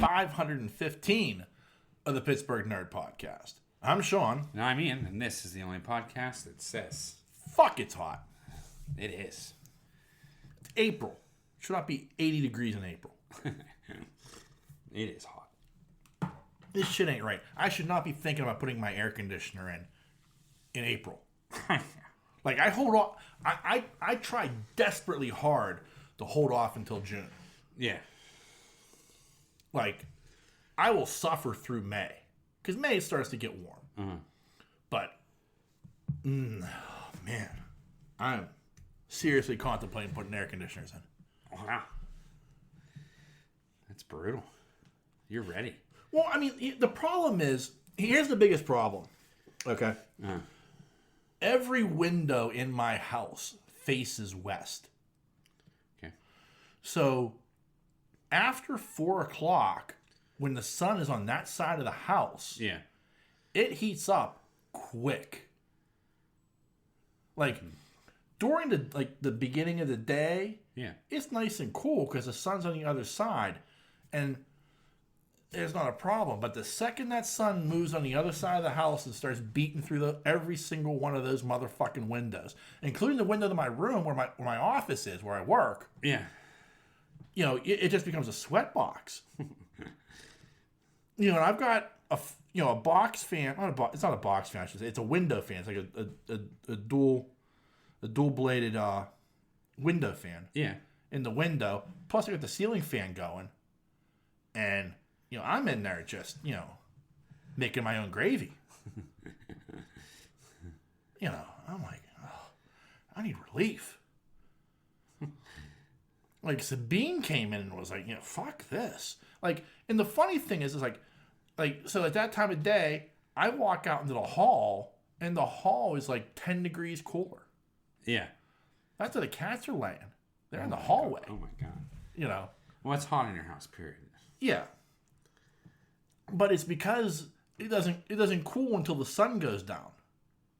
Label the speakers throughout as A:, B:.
A: 515 of the Pittsburgh Nerd Podcast. I'm Sean.
B: And I'm Ian, and this is the only podcast that says...
A: Fuck, it's hot.
B: It is.
A: It's April. Should not be 80 degrees in April.
B: It is hot.
A: This shit ain't right. I should not be thinking about putting my air conditioner in April. Like, I hold off. I try desperately hard to hold off until June.
B: Yeah.
A: Like, I will suffer through May. Because May starts to get warm.
B: Uh-huh.
A: But, man, I'm seriously contemplating putting air conditioners in.
B: Wow. That's brutal. You're ready.
A: Well, I mean, the problem is, here's the biggest problem. Okay?
B: Uh-huh.
A: Every window in my house faces west.
B: Okay.
A: So, after 4 o'clock, when the sun is on that side of the house,
B: Yeah.
A: it heats up quick. Like, during the beginning of the day,
B: Yeah.
A: it's nice and cool because the sun's on the other side, and there's not a problem. But the second that sun moves on the other side of the house and starts beating through every single one of those motherfucking windows, including the window to my room where my office is, where I work,
B: Yeah.
A: you know, it just becomes a sweat box. You know, and I've got a box fan. It's not a box fan. I should say. It's a window fan. It's like a dual bladed window fan.
B: Yeah.
A: In the window. Plus, I got the ceiling fan going, and you know, I'm in there just making my own gravy. You know, I'm like, oh, I need relief. Like, Sabine came in and was like, fuck this. Like, and the funny thing is like, so at that time of day, I walk out into the hall, and the hall is like 10 degrees cooler.
B: Yeah.
A: That's where the cats are laying. They're in the hallway.
B: God. Oh, my God.
A: You know.
B: Well, it's hot in your house, period.
A: Yeah. But it's because it doesn't cool until the sun goes down.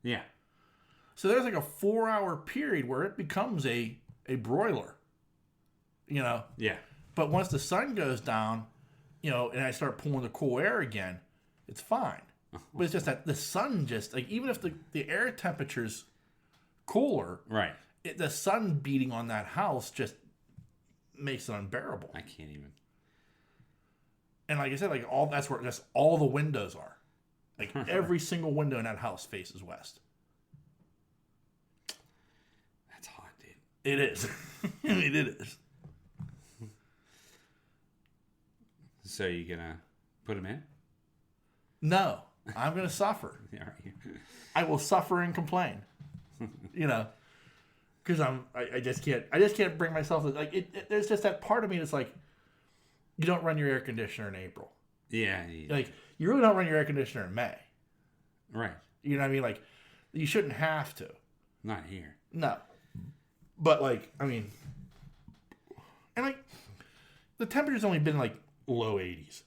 B: Yeah.
A: So there's like a 4-hour period where it becomes a broiler. You know?
B: Yeah.
A: But once the sun goes down, and I start pulling the cool air again, it's fine. But it's just that the sun just, like, even if the air temperature's cooler,
B: Right.
A: the sun beating on that house just makes it unbearable.
B: I can't even.
A: And like I said, like, that's where just all the windows are. Like, every single window in that house faces west.
B: That's hot, dude.
A: It is. I mean, it is.
B: So you gonna put them in?
A: No, I'm going to suffer.
B: Yeah, are you?
A: I will suffer and complain. Because I just can't bring myself to, like, there's just that part of me that's like, you don't run your air conditioner in April.
B: Yeah.
A: Like, you really don't run your air conditioner in May.
B: Right.
A: You know what I mean? Like, you shouldn't have to.
B: Not here.
A: No. But, like, I mean, and, like, the temperature's only been, like, low 80s.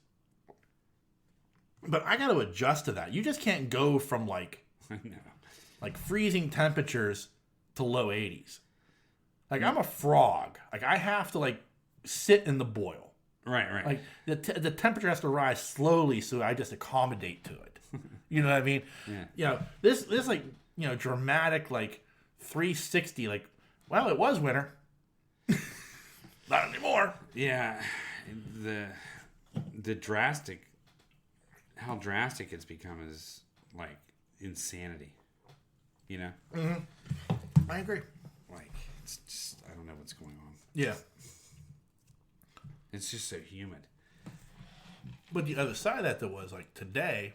A: But I got to adjust to that. You just can't go from, like,
B: I know.
A: like, freezing temperatures to low 80s. Like, I'm a frog. Like, I have to, like, sit in the boil.
B: Right.
A: Like, the temperature has to rise slowly so I just accommodate to it. You know what I mean?
B: Yeah.
A: This like, dramatic, like, 360, like, well, it was winter. Not anymore.
B: Yeah. The drastic, how drastic it's become is, like, insanity. You know?
A: Mm-hmm. I agree.
B: Like, it's just, I don't know what's going on.
A: Yeah.
B: It's just so humid.
A: But the other side of that, though, was, like, today,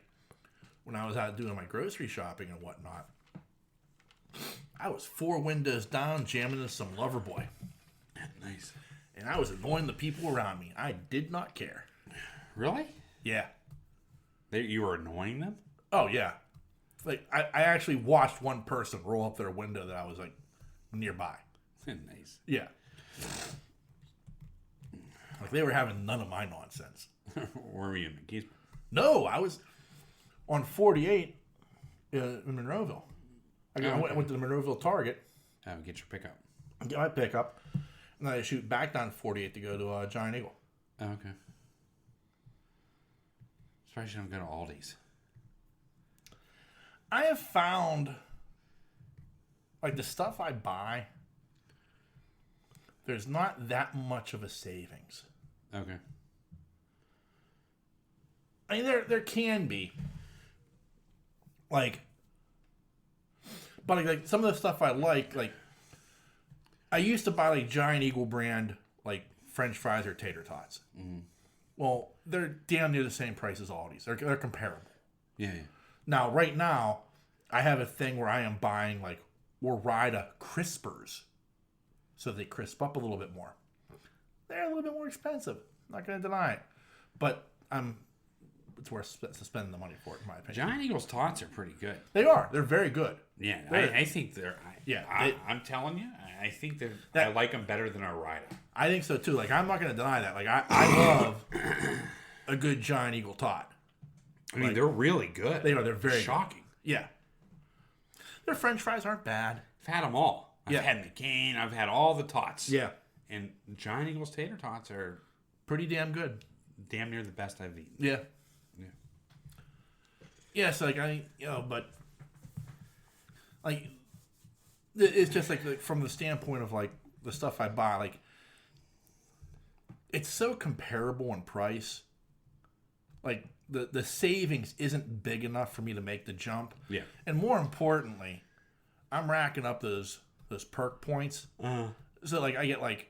A: when I was out doing my grocery shopping and whatnot, I was 4 windows down jamming into some Loverboy.
B: Nice.
A: And I was annoying the people around me. I did not care.
B: Really?
A: Yeah.
B: You were annoying them?
A: Oh, yeah. Like, I actually watched one person roll up their window that I was, like, nearby.
B: Nice.
A: Yeah. Like, they were having none of my nonsense.
B: Were you in McKeesport?
A: No, I was on 48 in Monroeville. I went to the Monroeville Target.
B: Get your pickup.
A: Get my pickup. And then I shoot back down 48 to go to Giant Eagle.
B: Oh, okay. Surprised you don't go to Aldi's.
A: I have found, like, the stuff I buy, there's not that much of a savings.
B: Okay.
A: I mean, there can be. Like, but like some of the stuff I like, I used to buy, like, Giant Eagle brand, like, French fries or tater tots. Mm-hmm. Well, they're damn near the same price as Aldi's. They're comparable.
B: Yeah.
A: Now, right now, I have a thing where I am buying, like, Ore-Ida crispers so they crisp up a little bit more. They're a little bit more expensive. Not going to deny it. But it's worth spending the money for it, in my opinion.
B: Giant Eagle's tots are pretty good.
A: They are. They're very good.
B: Yeah, I think they're... I'm telling you, I think I like them better than Ore-Ida.
A: I think so, too. Like, I'm not going to deny that. Like, I love a good Giant Eagle tot.
B: I mean, they're really good.
A: They are. They're very
B: shocking.
A: Good. Yeah. Their French fries aren't bad.
B: I've had them all. I've had McCain. I've had all the tots.
A: Yeah.
B: And Giant Eagle's tater tots are...
A: pretty damn good.
B: Damn near the best I've eaten.
A: Yeah.
B: Yeah.
A: Yeah, so, like, but... like... it's just, like, from the standpoint of, like, the stuff I buy, like... it's so comparable in price. Like, the savings isn't big enough for me to make the jump.
B: Yeah.
A: And more importantly, I'm racking up those perk points.
B: Uh-huh.
A: So, like, I get, like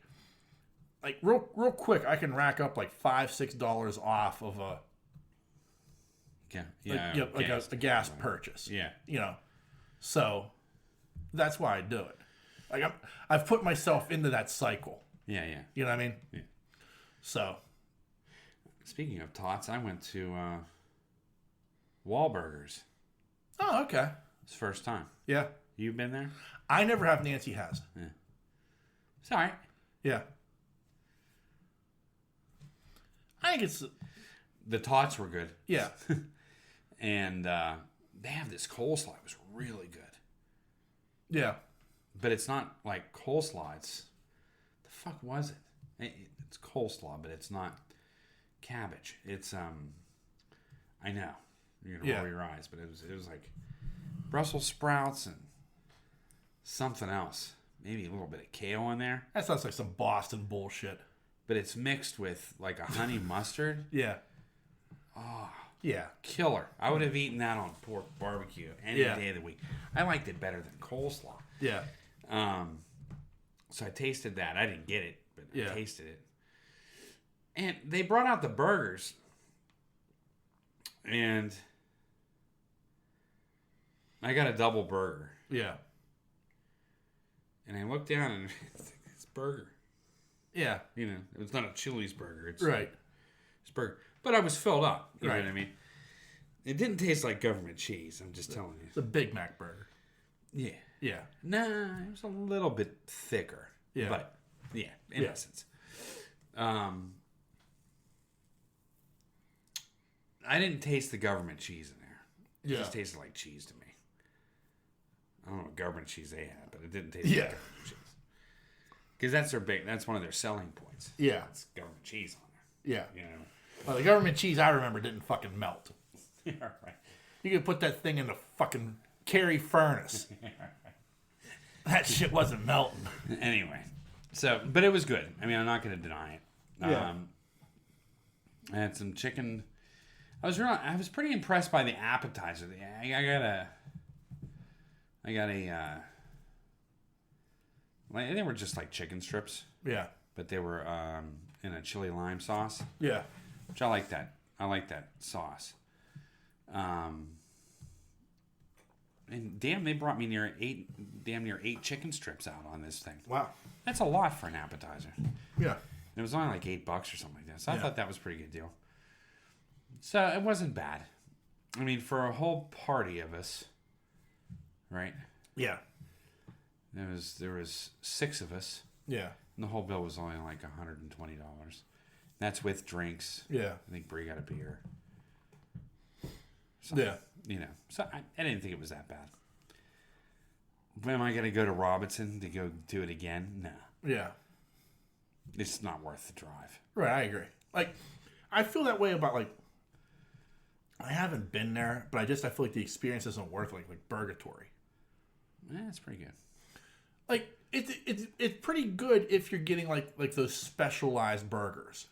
A: real quick, I can rack up, like, $5-6 off of a... a gas purchase.
B: Yeah.
A: You know. So, that's why I do it. Like, I've put myself into that cycle.
B: Yeah.
A: You know what I mean?
B: Yeah.
A: So...
B: speaking of tots, I went to Wahlburgers.
A: Oh, okay.
B: It's the first time.
A: Yeah.
B: You've been there?
A: I never have. Nancy has.
B: Yeah. It's all right.
A: Yeah. I think it's...
B: the tots were good.
A: Yeah.
B: And they have this coleslaw. It was really good.
A: Yeah.
B: But it's not like coleslaw. It's... the fuck was it? It's coleslaw, but it's not cabbage. It's I know you're gonna roll your eyes, but it was like Brussels sprouts and something else, maybe a little bit of kale in there.
A: That sounds like some Boston bullshit.
B: But it's mixed with like a honey mustard.
A: Yeah.
B: Oh,
A: yeah,
B: killer! I would have eaten that on pork barbecue any day of the week. I liked it better than coleslaw.
A: Yeah.
B: So I tasted that. I didn't get it, but
A: I
B: tasted it. And they brought out the burgers. And I got a double burger.
A: Yeah.
B: And I looked down and it's burger.
A: Yeah.
B: You know, it's not a Chili's burger. It's
A: right.
B: It's burger. But I was filled up. You
A: right.
B: know what I mean? It didn't taste like government cheese. I'm just telling you.
A: It's a Big Mac burger.
B: Yeah.
A: Yeah.
B: Nah, it was a little bit thicker.
A: Yeah.
B: But, yeah, in essence. I didn't taste the government cheese in there. It just tasted like cheese to me. I don't know what government cheese they had, but it didn't taste like government cheese. Because that's one of their selling points.
A: Yeah.
B: It's government cheese on there.
A: Yeah.
B: You know?
A: Well, the government cheese I remember didn't fucking melt.
B: Yeah, right.
A: You could put that thing in the fucking Cary furnace. That shit wasn't melting.
B: Anyway. So, but it was good. I mean, I'm not going to deny it.
A: Yeah.
B: I had some chicken. I was pretty impressed by the appetizer. I got a they were just like chicken strips.
A: Yeah.
B: But they were in a chili lime sauce.
A: Yeah.
B: Which I like that. I like that sauce. And damn, they brought me damn near eight chicken strips out on this thing.
A: Wow.
B: That's a lot for an appetizer.
A: Yeah.
B: It was only like $8 or something like that. So I thought that was a pretty good deal. So it wasn't bad. I mean, for a whole party of us, right?
A: Yeah.
B: There was 6 of us.
A: Yeah.
B: And the whole bill was only like $120. That's with drinks.
A: Yeah.
B: I think Brie got a beer. So,
A: yeah.
B: You know, so I didn't think it was that bad. Am I going to go to Robinson to go do it again? No.
A: Yeah.
B: It's not worth the drive.
A: Right, I agree. Like, I feel that way about, like, I haven't been there, but I feel like the experience isn't worth like Burgatory.
B: Yeah, it's pretty good.
A: Like it's pretty good if you're getting like those specialized burgers.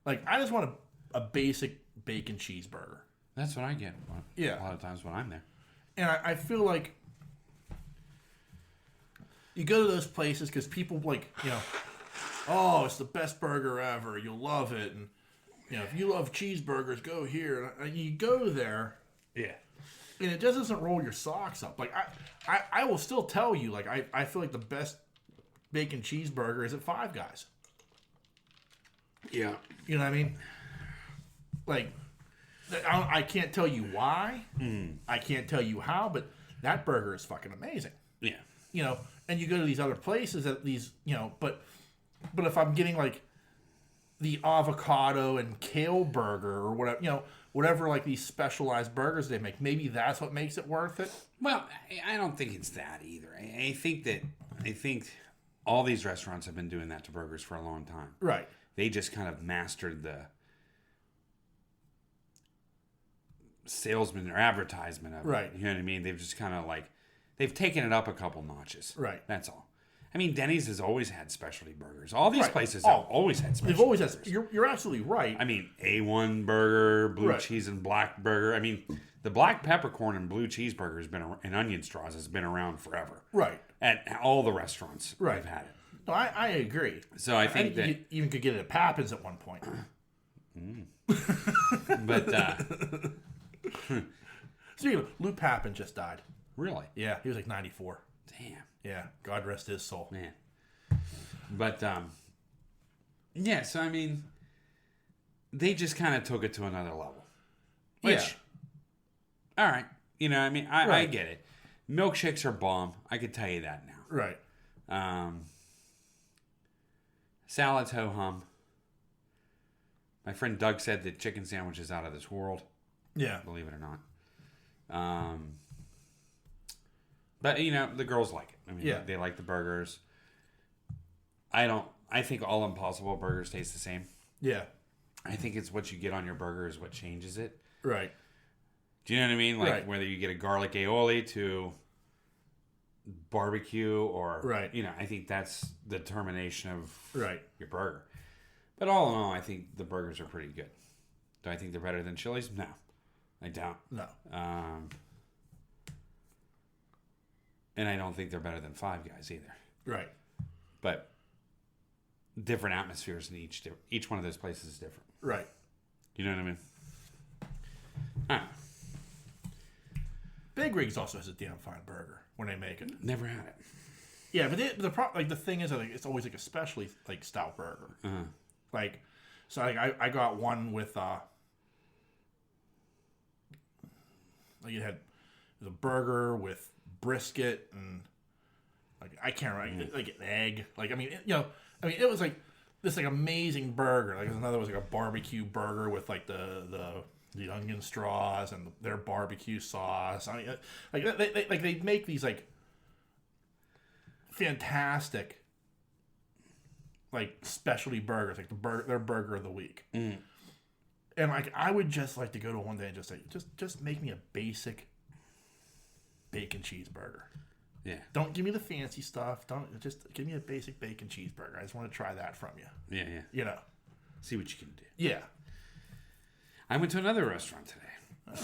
A: Like I just want a basic bacon cheeseburger.
B: That's what I get.
A: Yeah.
B: A lot of times when I'm there.
A: And I feel like you go to those places because people oh, it's the best burger ever. You'll love it. And, if you love cheeseburgers, go here. And you go there.
B: Yeah.
A: And it just doesn't roll your socks up. Like, I will still tell you, like, I feel like the best bacon cheeseburger is at Five Guys.
B: Yeah.
A: You know what I mean? Like, I can't tell you why. I can't tell you how, but that burger is fucking amazing.
B: Yeah.
A: And you go to these other places at these, but if I'm getting like the avocado and kale burger or whatever, whatever like these specialized burgers they make, maybe that's what makes it worth it.
B: Well, I don't think it's that either. I think all these restaurants have been doing that to burgers for a long time.
A: Right.
B: They just kind of mastered the salesman or advertisement of
A: right.
B: it. You know what I mean? They've just kind of they've taken it up a couple notches.
A: Right.
B: That's all. I mean, Denny's has always had specialty burgers. All these
A: right.
B: places have always had specialty.
A: They've always had. You're absolutely right.
B: I mean, A1 burger, blue
A: right.
B: cheese and black burger. I mean, the black peppercorn and blue cheeseburger has been and onion straws has been around forever.
A: Right.
B: At all the restaurants
A: right.
B: have had it.
A: No, I agree.
B: So I think that
A: you even could get it at Pappin's at one point.
B: But
A: speaking of, Lou Pappin just died.
B: Really?
A: Yeah, he was like 94.
B: Damn.
A: Yeah, God rest his soul.
B: Man. But yeah, so I mean, they just kind of took it to another level. Which, all right, I mean, I get it. Milkshakes are bomb. I could tell you that now.
A: Right.
B: Salads ho hum. My friend Doug said that chicken sandwich is out of this world.
A: Yeah.
B: Believe it or not. But the girls like it. I mean, they like the burgers. I think all Impossible burgers taste the same.
A: Yeah.
B: I think it's what you get on your burger is what changes it.
A: Right.
B: Do you know what I mean? Like
A: right.
B: whether you get a garlic aioli to barbecue or
A: right.
B: I think that's the determination of
A: right.
B: your burger. But all in all, I think the burgers are pretty good. Do I think they're better than Chili's? No. I don't.
A: No.
B: And I don't think they're better than Five Guys either.
A: Right.
B: But different atmospheres in each one of those places is different.
A: Right.
B: You know what I mean? All right.
A: Big Rigs also has a damn fine burger when they make it.
B: Never had it.
A: Yeah, but the thing is, I think it's always like a specialty like stout burger.
B: Uh-huh.
A: Like, so I got one with like it had the burger with brisket and like I can't remember like an egg. Like I mean it was like this like amazing burger. Like another was like a barbecue burger with like the onion straws and their barbecue sauce. I mean, like they make these like fantastic like specialty burgers, like their burger of the week.
B: Mm.
A: And like I would just like to go to one day and just say, just make me a basic bacon cheeseburger.
B: Yeah.
A: Don't give me the fancy stuff. Don't just give me a basic bacon cheeseburger. I just want to try that from you.
B: Yeah. See what you can do.
A: Yeah.
B: I went to another restaurant today.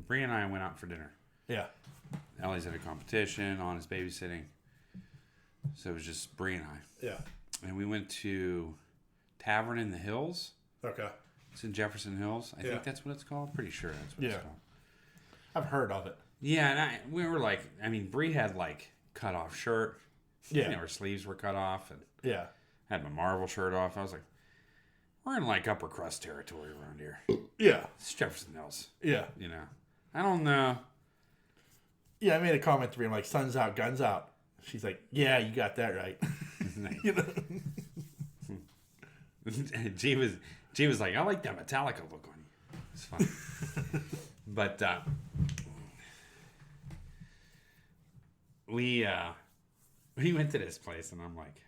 B: Bree and I went out for dinner.
A: Yeah.
B: Ellie's at a competition, on his babysitting. So it was just Bree and I.
A: Yeah.
B: And we went to Tavern in the Hills.
A: Okay.
B: It's in Jefferson Hills. I think that's what it's called. Pretty sure that's what it's called.
A: I've heard of it.
B: Yeah, and we were like, I mean, Bree had like cut off shirt.
A: Yeah.
B: Her sleeves were cut off, and
A: had
B: my Marvel shirt off. I was like, we're in like upper crust territory around here.
A: Yeah.
B: It's Jefferson Hills.
A: Yeah.
B: I don't know.
A: Yeah, I made a comment to her. I'm like, sun's out, guns out. She's like, yeah, you got that right.
B: G was like, I like that Metallica look on you. It's fun. But we went to this place, and I'm like,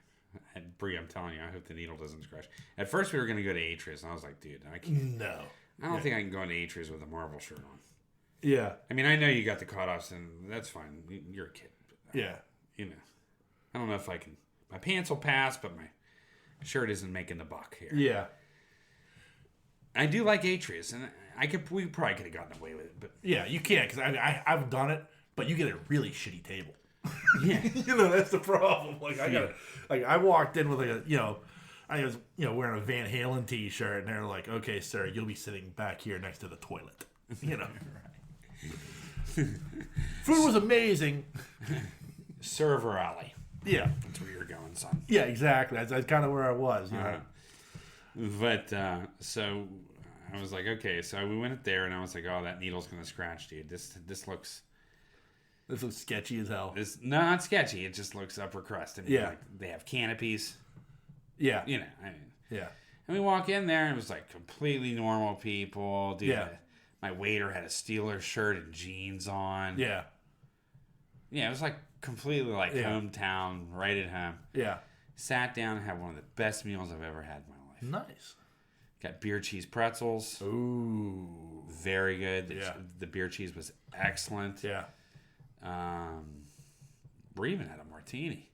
B: Brie, I'm telling you, I hope the needle doesn't scratch. At first, we were going to go to Atreus, and I was like, dude, I can't.
A: No.
B: I don't think I can go into Atreus with a Marvel shirt on.
A: Yeah.
B: I mean, I know you got the cutoffs, and that's fine. You're a kid. But,
A: Yeah.
B: You know, I don't know if I can. My pants will pass, but my shirt isn't making the buck here.
A: Yeah.
B: I do like Atreus, and we probably could have gotten away with it, but
A: Yeah, you can't, because I've done it, but you get a really shitty table.
B: yeah,
A: That's the problem. I walked in with I was wearing a Van Halen T-shirt, and they're like, "Okay, sir, you'll be sitting back here next to the toilet." Food was amazing.
B: server alley.
A: Yeah,
B: That's where you're going, son.
A: yeah, exactly. That's kind of where I was.
B: But so I was like, okay, so we went there, and I was like, oh, that needle's gonna scratch, dude. This looks.
A: This looks sketchy as hell.
B: It's not sketchy. It just looks upper crust. I mean,
A: Yeah.
B: like, they have canopies.
A: Yeah,
B: I mean,
A: yeah,
B: and we walk in there, and it was like completely normal people. Dude,
A: Yeah.
B: my waiter had a Steelers shirt and jeans on.
A: yeah,
B: Yeah, it was like completely like
A: Yeah.
B: hometown, right at home.
A: yeah.
B: Sat down and had one of the best meals I've ever had in my life.
A: Nice.
B: Got beer cheese pretzels.
A: Ooh.
B: Very good.
A: Yeah.
B: The beer cheese was excellent.
A: Yeah.
B: Brie even had a martini.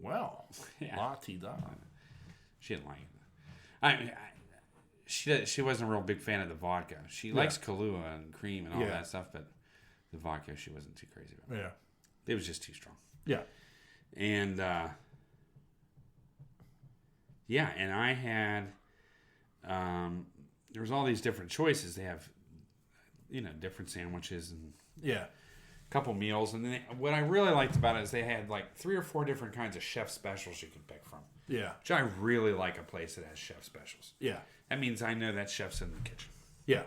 A: Well.
B: Yeah.
A: La-ti-da.
B: She didn't like it. She wasn't a real big fan of the vodka. She likes Kahlua and cream and all
A: Yeah.
B: that stuff, but the vodka she wasn't too crazy about.
A: Yeah.
B: It was just too strong.
A: Yeah.
B: And and I had there was all these different choices. They have different sandwiches and
A: Yeah.
B: a couple meals, and then what I really liked about it is they had like 3 or 4 different kinds of chef specials you could pick from.
A: Yeah.
B: Which I really like a place that has chef specials.
A: Yeah.
B: That means I know that chef's in the kitchen.
A: Yeah.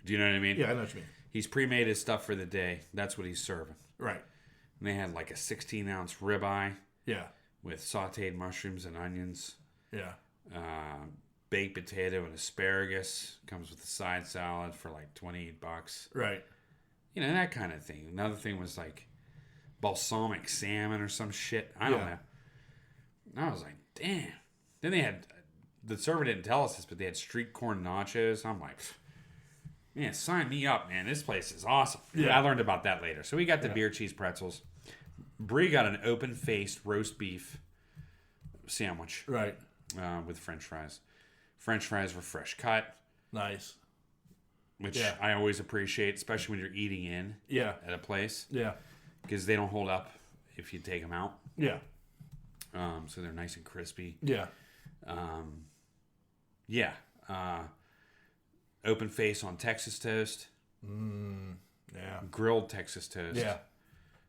B: Do you know what I mean?
A: Yeah, I know what you mean.
B: He's pre-made his stuff for the day. That's what he's serving.
A: Right.
B: And they had like a 16-ounce ribeye
A: Yeah.
B: with sautéed mushrooms and onions,
A: Yeah.
B: baked potato and asparagus. Comes with a side salad for like $28.
A: Right.
B: That kind of thing. Another thing was like balsamic salmon or some shit. I don't
A: Yeah.
B: know. And I was like, damn. Then they had, the server didn't tell us this, but they had street corn nachos. I'm like, man, sign me up, man. This place is awesome.
A: Yeah.
B: I learned about that later. So we got the beer cheese pretzels. Brie got an open-faced roast beef sandwich
A: Right.
B: with French fries. French fries were fresh cut,
A: Nice.
B: which
A: Yeah.
B: I always appreciate, especially when you're eating in
A: Yeah.
B: at a place,
A: Yeah.
B: because they don't hold up if you take them out.
A: Yeah.
B: So they're nice and crispy.
A: Yeah.
B: Open face on Texas toast.
A: Yeah.
B: Grilled Texas toast.
A: Yeah.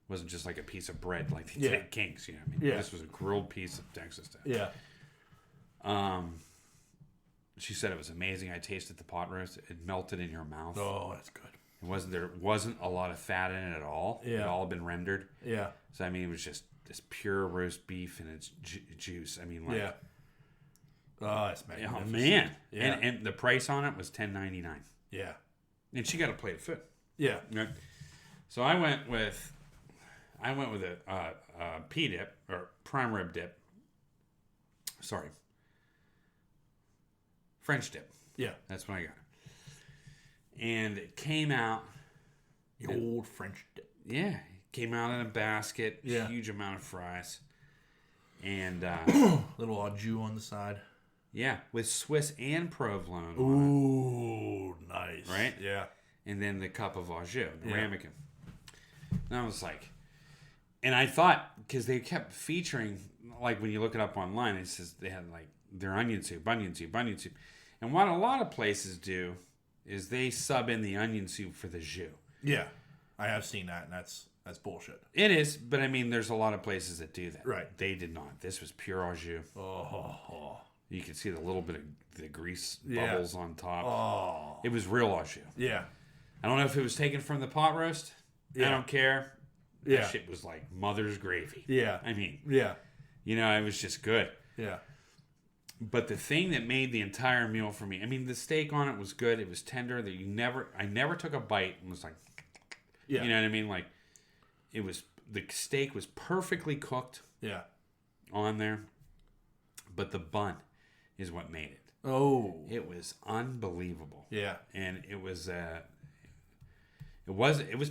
B: Wasn't just like a piece of bread like they
A: Yeah.
B: did at King's. You know what I mean?
A: Yeah.
B: This was a grilled piece of Texas toast.
A: Yeah.
B: She said it was amazing. I tasted the pot roast. It melted in your mouth.
A: Oh, that's good.
B: There wasn't a lot of fat in it at all.
A: Yeah.
B: It all had been rendered.
A: Yeah.
B: So I mean, it was just this pure roast beef and its juice. I mean, like,
A: Yeah. Oh, that's magnificent.
B: oh man,
A: Yeah.
B: and the price on it was $10.99,
A: Yeah.
B: and she got a plate of food.
A: Yeah.
B: Okay. So I went with a pea dip or prime rib dip. Sorry, French dip.
A: Yeah.
B: That's what I got. And it came out.
A: The old French dip.
B: Yeah, it came out in a basket.
A: Yeah.
B: Huge amount of fries. And
A: Little au jus on the side.
B: yeah, with Swiss and provolone.
A: Ooh, nice.
B: Right?
A: Yeah.
B: And then the cup of au jus, the
A: Yeah.
B: ramekin. And I was like, and I thought, because they kept featuring, like when you look it up online, it says they had like their onion soup. And what a lot of places do is they sub in the onion soup for the jus.
A: Yeah. I have seen that, and that's bullshit.
B: It is, but I mean, there's a lot of places that do that.
A: Right.
B: They did not. This was pure au jus.
A: Oh.
B: You could see the little bit of the grease
A: Yeah.
B: bubbles on top.
A: Oh.
B: It was real au jus.
A: Yeah.
B: I don't know if it was taken from the pot roast. I
A: Yeah.
B: don't care.
A: Yeah.
B: That shit was like mother's gravy.
A: Yeah.
B: I mean,
A: Yeah.
B: it was just good.
A: Yeah.
B: But the thing that made the entire meal for me, I mean, the steak on it was good. It was tender. I never took a bite and was like,
A: Yeah.
B: you know what I mean? Like, the steak was perfectly cooked
A: Yeah.
B: on there. But the bun is what made it.
A: Oh.
B: It was unbelievable.
A: Yeah.
B: And it was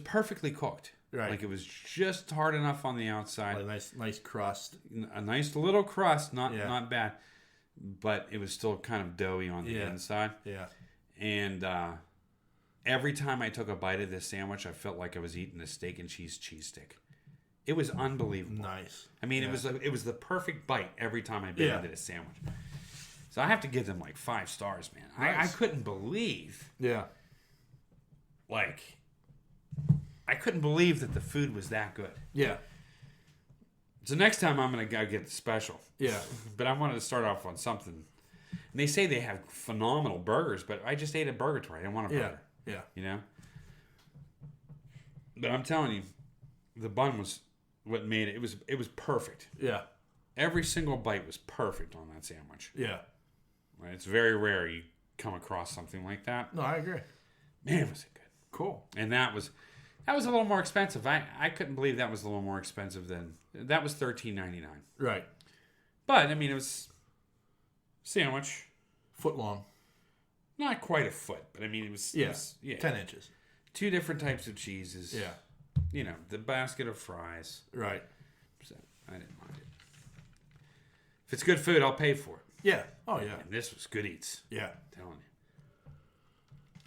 B: perfectly cooked.
A: Right.
B: Like it was just hard enough on the outside.
A: Like a nice crust.
B: A nice little crust, not bad. But it was still kind of doughy on the inside.
A: Yeah.
B: And every time I took a bite of this sandwich, I felt like I was eating a steak and cheese stick. It was unbelievable.
A: Nice.
B: I mean, it was the perfect bite every time I bit into this sandwich. So I have to give them like 5 stars, man.
A: Nice.
B: I couldn't believe.
A: Yeah.
B: Like, I couldn't believe that the food was that good.
A: Yeah.
B: So next time I'm going to go get the special.
A: Yeah.
B: But I wanted to start off on something. And they say they have phenomenal burgers, but I just ate a burger. I didn't want a burger.
A: Yeah.
B: You know? But I'm telling you, the bun was what made it. It was perfect.
A: Yeah.
B: Every single bite was perfect on that sandwich.
A: Yeah.
B: Right? It's very rare you come across something like that.
A: No, I agree.
B: Man, was it good.
A: Cool.
B: And that was a little more expensive. I couldn't believe that was a little more expensive than that was $13.99.
A: Right.
B: But I mean, it was sandwich,
A: Foot long.
B: not quite a foot, but I mean, it was
A: 10 inches.
B: 2 different types of cheeses.
A: Yeah.
B: You know, the basket of fries.
A: Right.
B: So I didn't mind it. If it's good food, I'll pay for it.
A: Yeah. Oh, yeah.
B: And this was good eats.
A: Yeah.
B: I'm telling you.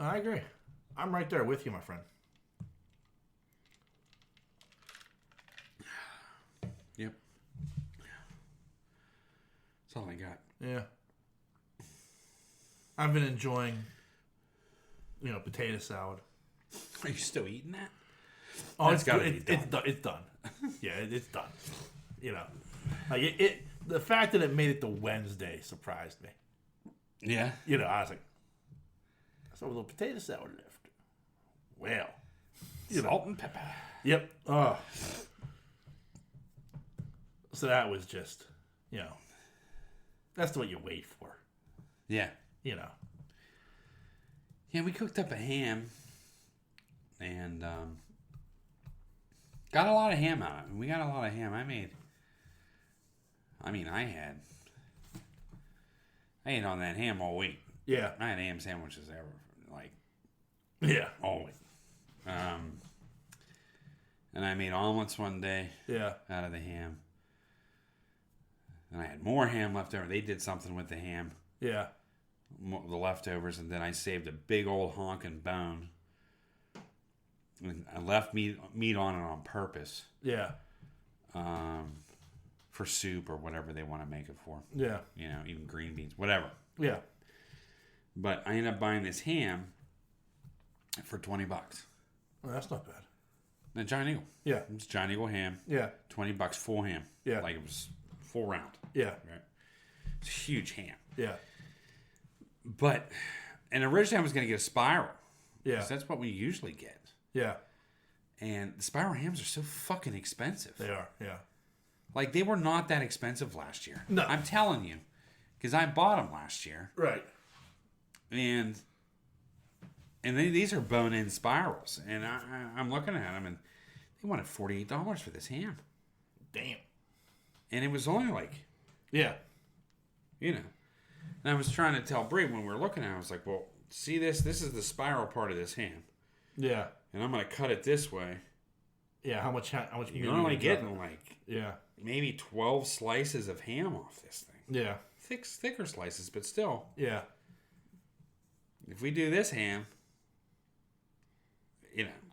A: I agree. I'm right there with you, my friend.
B: Yep. That's all I got.
A: Yeah. I've been enjoying, potato salad.
B: Are you still eating that?
A: Oh,
B: That's gotta be done.
A: It's done. Yeah, it's done. Like the fact that it made it to Wednesday surprised me.
B: Yeah.
A: I was like, so a little potato salad left. Well,
B: Salt and pepper.
A: Yep. Oh. So that was just, that's what you wait for.
B: Yeah.
A: Yeah,
B: we cooked up a ham and got a lot of ham out of it. We got a lot of ham. I ate on that ham all week.
A: Yeah.
B: I had ham sandwiches
A: Yeah.
B: all week. And I made omelets one day
A: Yeah.
B: out of the ham. And I had more ham left over. They did something with the ham.
A: Yeah.
B: The leftovers, and then I saved a big old honking bone, and I left meat on it on purpose,
A: Yeah.
B: for soup or whatever they want to make it for.
A: Yeah.
B: Even green beans, whatever.
A: Yeah.
B: But I ended up buying this ham for $20.
A: Well, that's not bad.
B: And Giant Eagle.
A: Yeah.
B: It's Giant Eagle ham.
A: Yeah.
B: $20 full ham.
A: Yeah.
B: Like it was full round.
A: Yeah.
B: Right. It's a huge ham.
A: Yeah.
B: And originally I was going to get a spiral.
A: Yeah.
B: 'Cause that's what we usually get.
A: Yeah.
B: And the spiral hams are so fucking expensive.
A: They are. Yeah.
B: Like, they were not that expensive last year.
A: No.
B: I'm telling you. Because I bought them last year.
A: Right.
B: And these are bone-in spirals. And I'm looking at them, and they wanted $48 for this ham.
A: Damn.
B: And it was only like,
A: Yeah.
B: And I was trying to tell Brie when we were looking at it, I was like, well, see this? This is the spiral part of this ham.
A: Yeah.
B: And I'm going to cut it this way.
A: Yeah. How much?
B: You're only getting like
A: Yeah.
B: maybe 12 slices of ham off this thing.
A: Yeah.
B: Thicker slices, but still.
A: Yeah.
B: If we do this ham,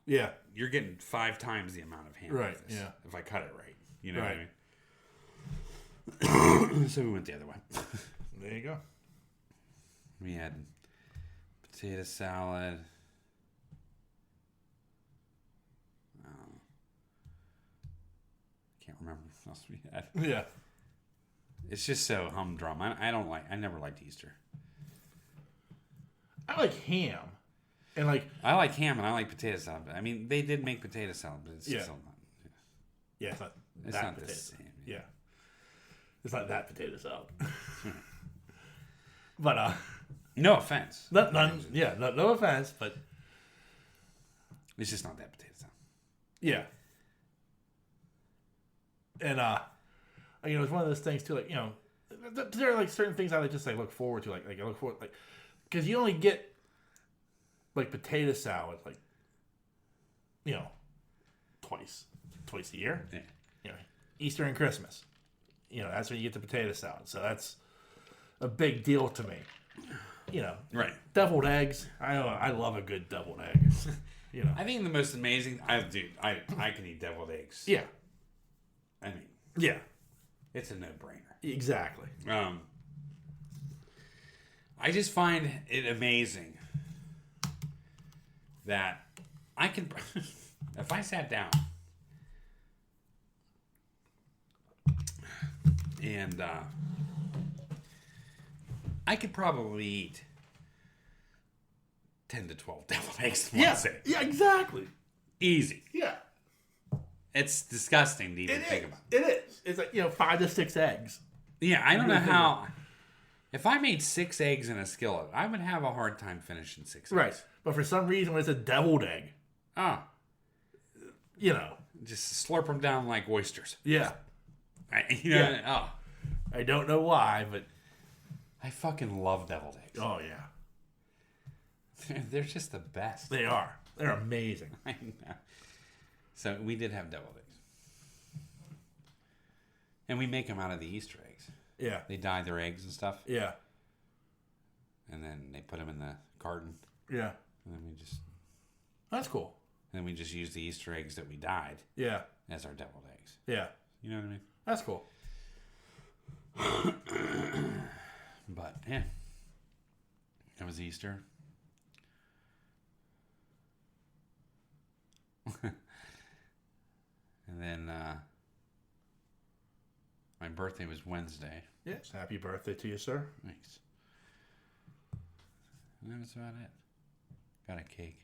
A: Yeah.
B: you're getting 5 times the amount of ham.
A: Right,
B: Off this,
A: yeah.
B: If I cut it right. You know
A: Right.
B: what I mean? So we went the other way.
A: There you go.
B: We had potato salad. Can't remember what else we had.
A: Yeah.
B: It's just so humdrum. I never liked Easter.
A: I like ham. And
B: I like ham and I like potato salad. I mean, they did make potato salad, but it's
A: Yeah.
B: still not.
A: yeah, it's not
B: It's
A: that
B: not
A: potato.
B: the same.
A: Yeah. It's not that potato salad. But
B: No offense.
A: no offense, but
B: It's just not that potato salad.
A: yeah. And it's one of those things too, like, there are like certain things I just like look forward to, like I look forward like because you only get like potato salad like twice a year.
B: Yeah.
A: Easter and Christmas. That's when you get the potato salad. So that's a big deal to me.
B: Right.
A: Deviled eggs. I love a good deviled egg.
B: I think the most amazing. I can eat deviled eggs.
A: Yeah.
B: I mean.
A: Yeah.
B: It's a no-brainer.
A: Exactly.
B: I just find it amazing that I can, if I sat down and I could probably eat 10 to 12 deviled eggs in one sitting.
A: Yeah, exactly.
B: Easy.
A: Yeah.
B: It's disgusting to even think about.
A: It is. It's like, 5 to 6 eggs.
B: Yeah, I don't know how. If I made 6 eggs in a skillet, I would have a hard time finishing 6 eggs.
A: Right. But for some reason, when it's a deviled egg,
B: just slurp them down like oysters.
A: Yeah.
B: I
A: don't know why, but
B: I fucking love deviled eggs.
A: Oh, yeah.
B: They're just the best.
A: They are. They're amazing.
B: I know. So we did have deviled eggs. And we make them out of the Easter eggs.
A: Yeah.
B: They dye their eggs and stuff.
A: Yeah.
B: And then they put them in the carton.
A: Yeah.
B: And then we just...
A: That's cool.
B: And then we just use the Easter eggs that we dyed.
A: Yeah.
B: As our deviled eggs.
A: Yeah.
B: You know what I mean?
A: That's cool.
B: But, yeah. It was Easter. And then my birthday was Wednesday.
A: Yes. Happy birthday to you, sir.
B: Thanks. And that was about it. Got a cake.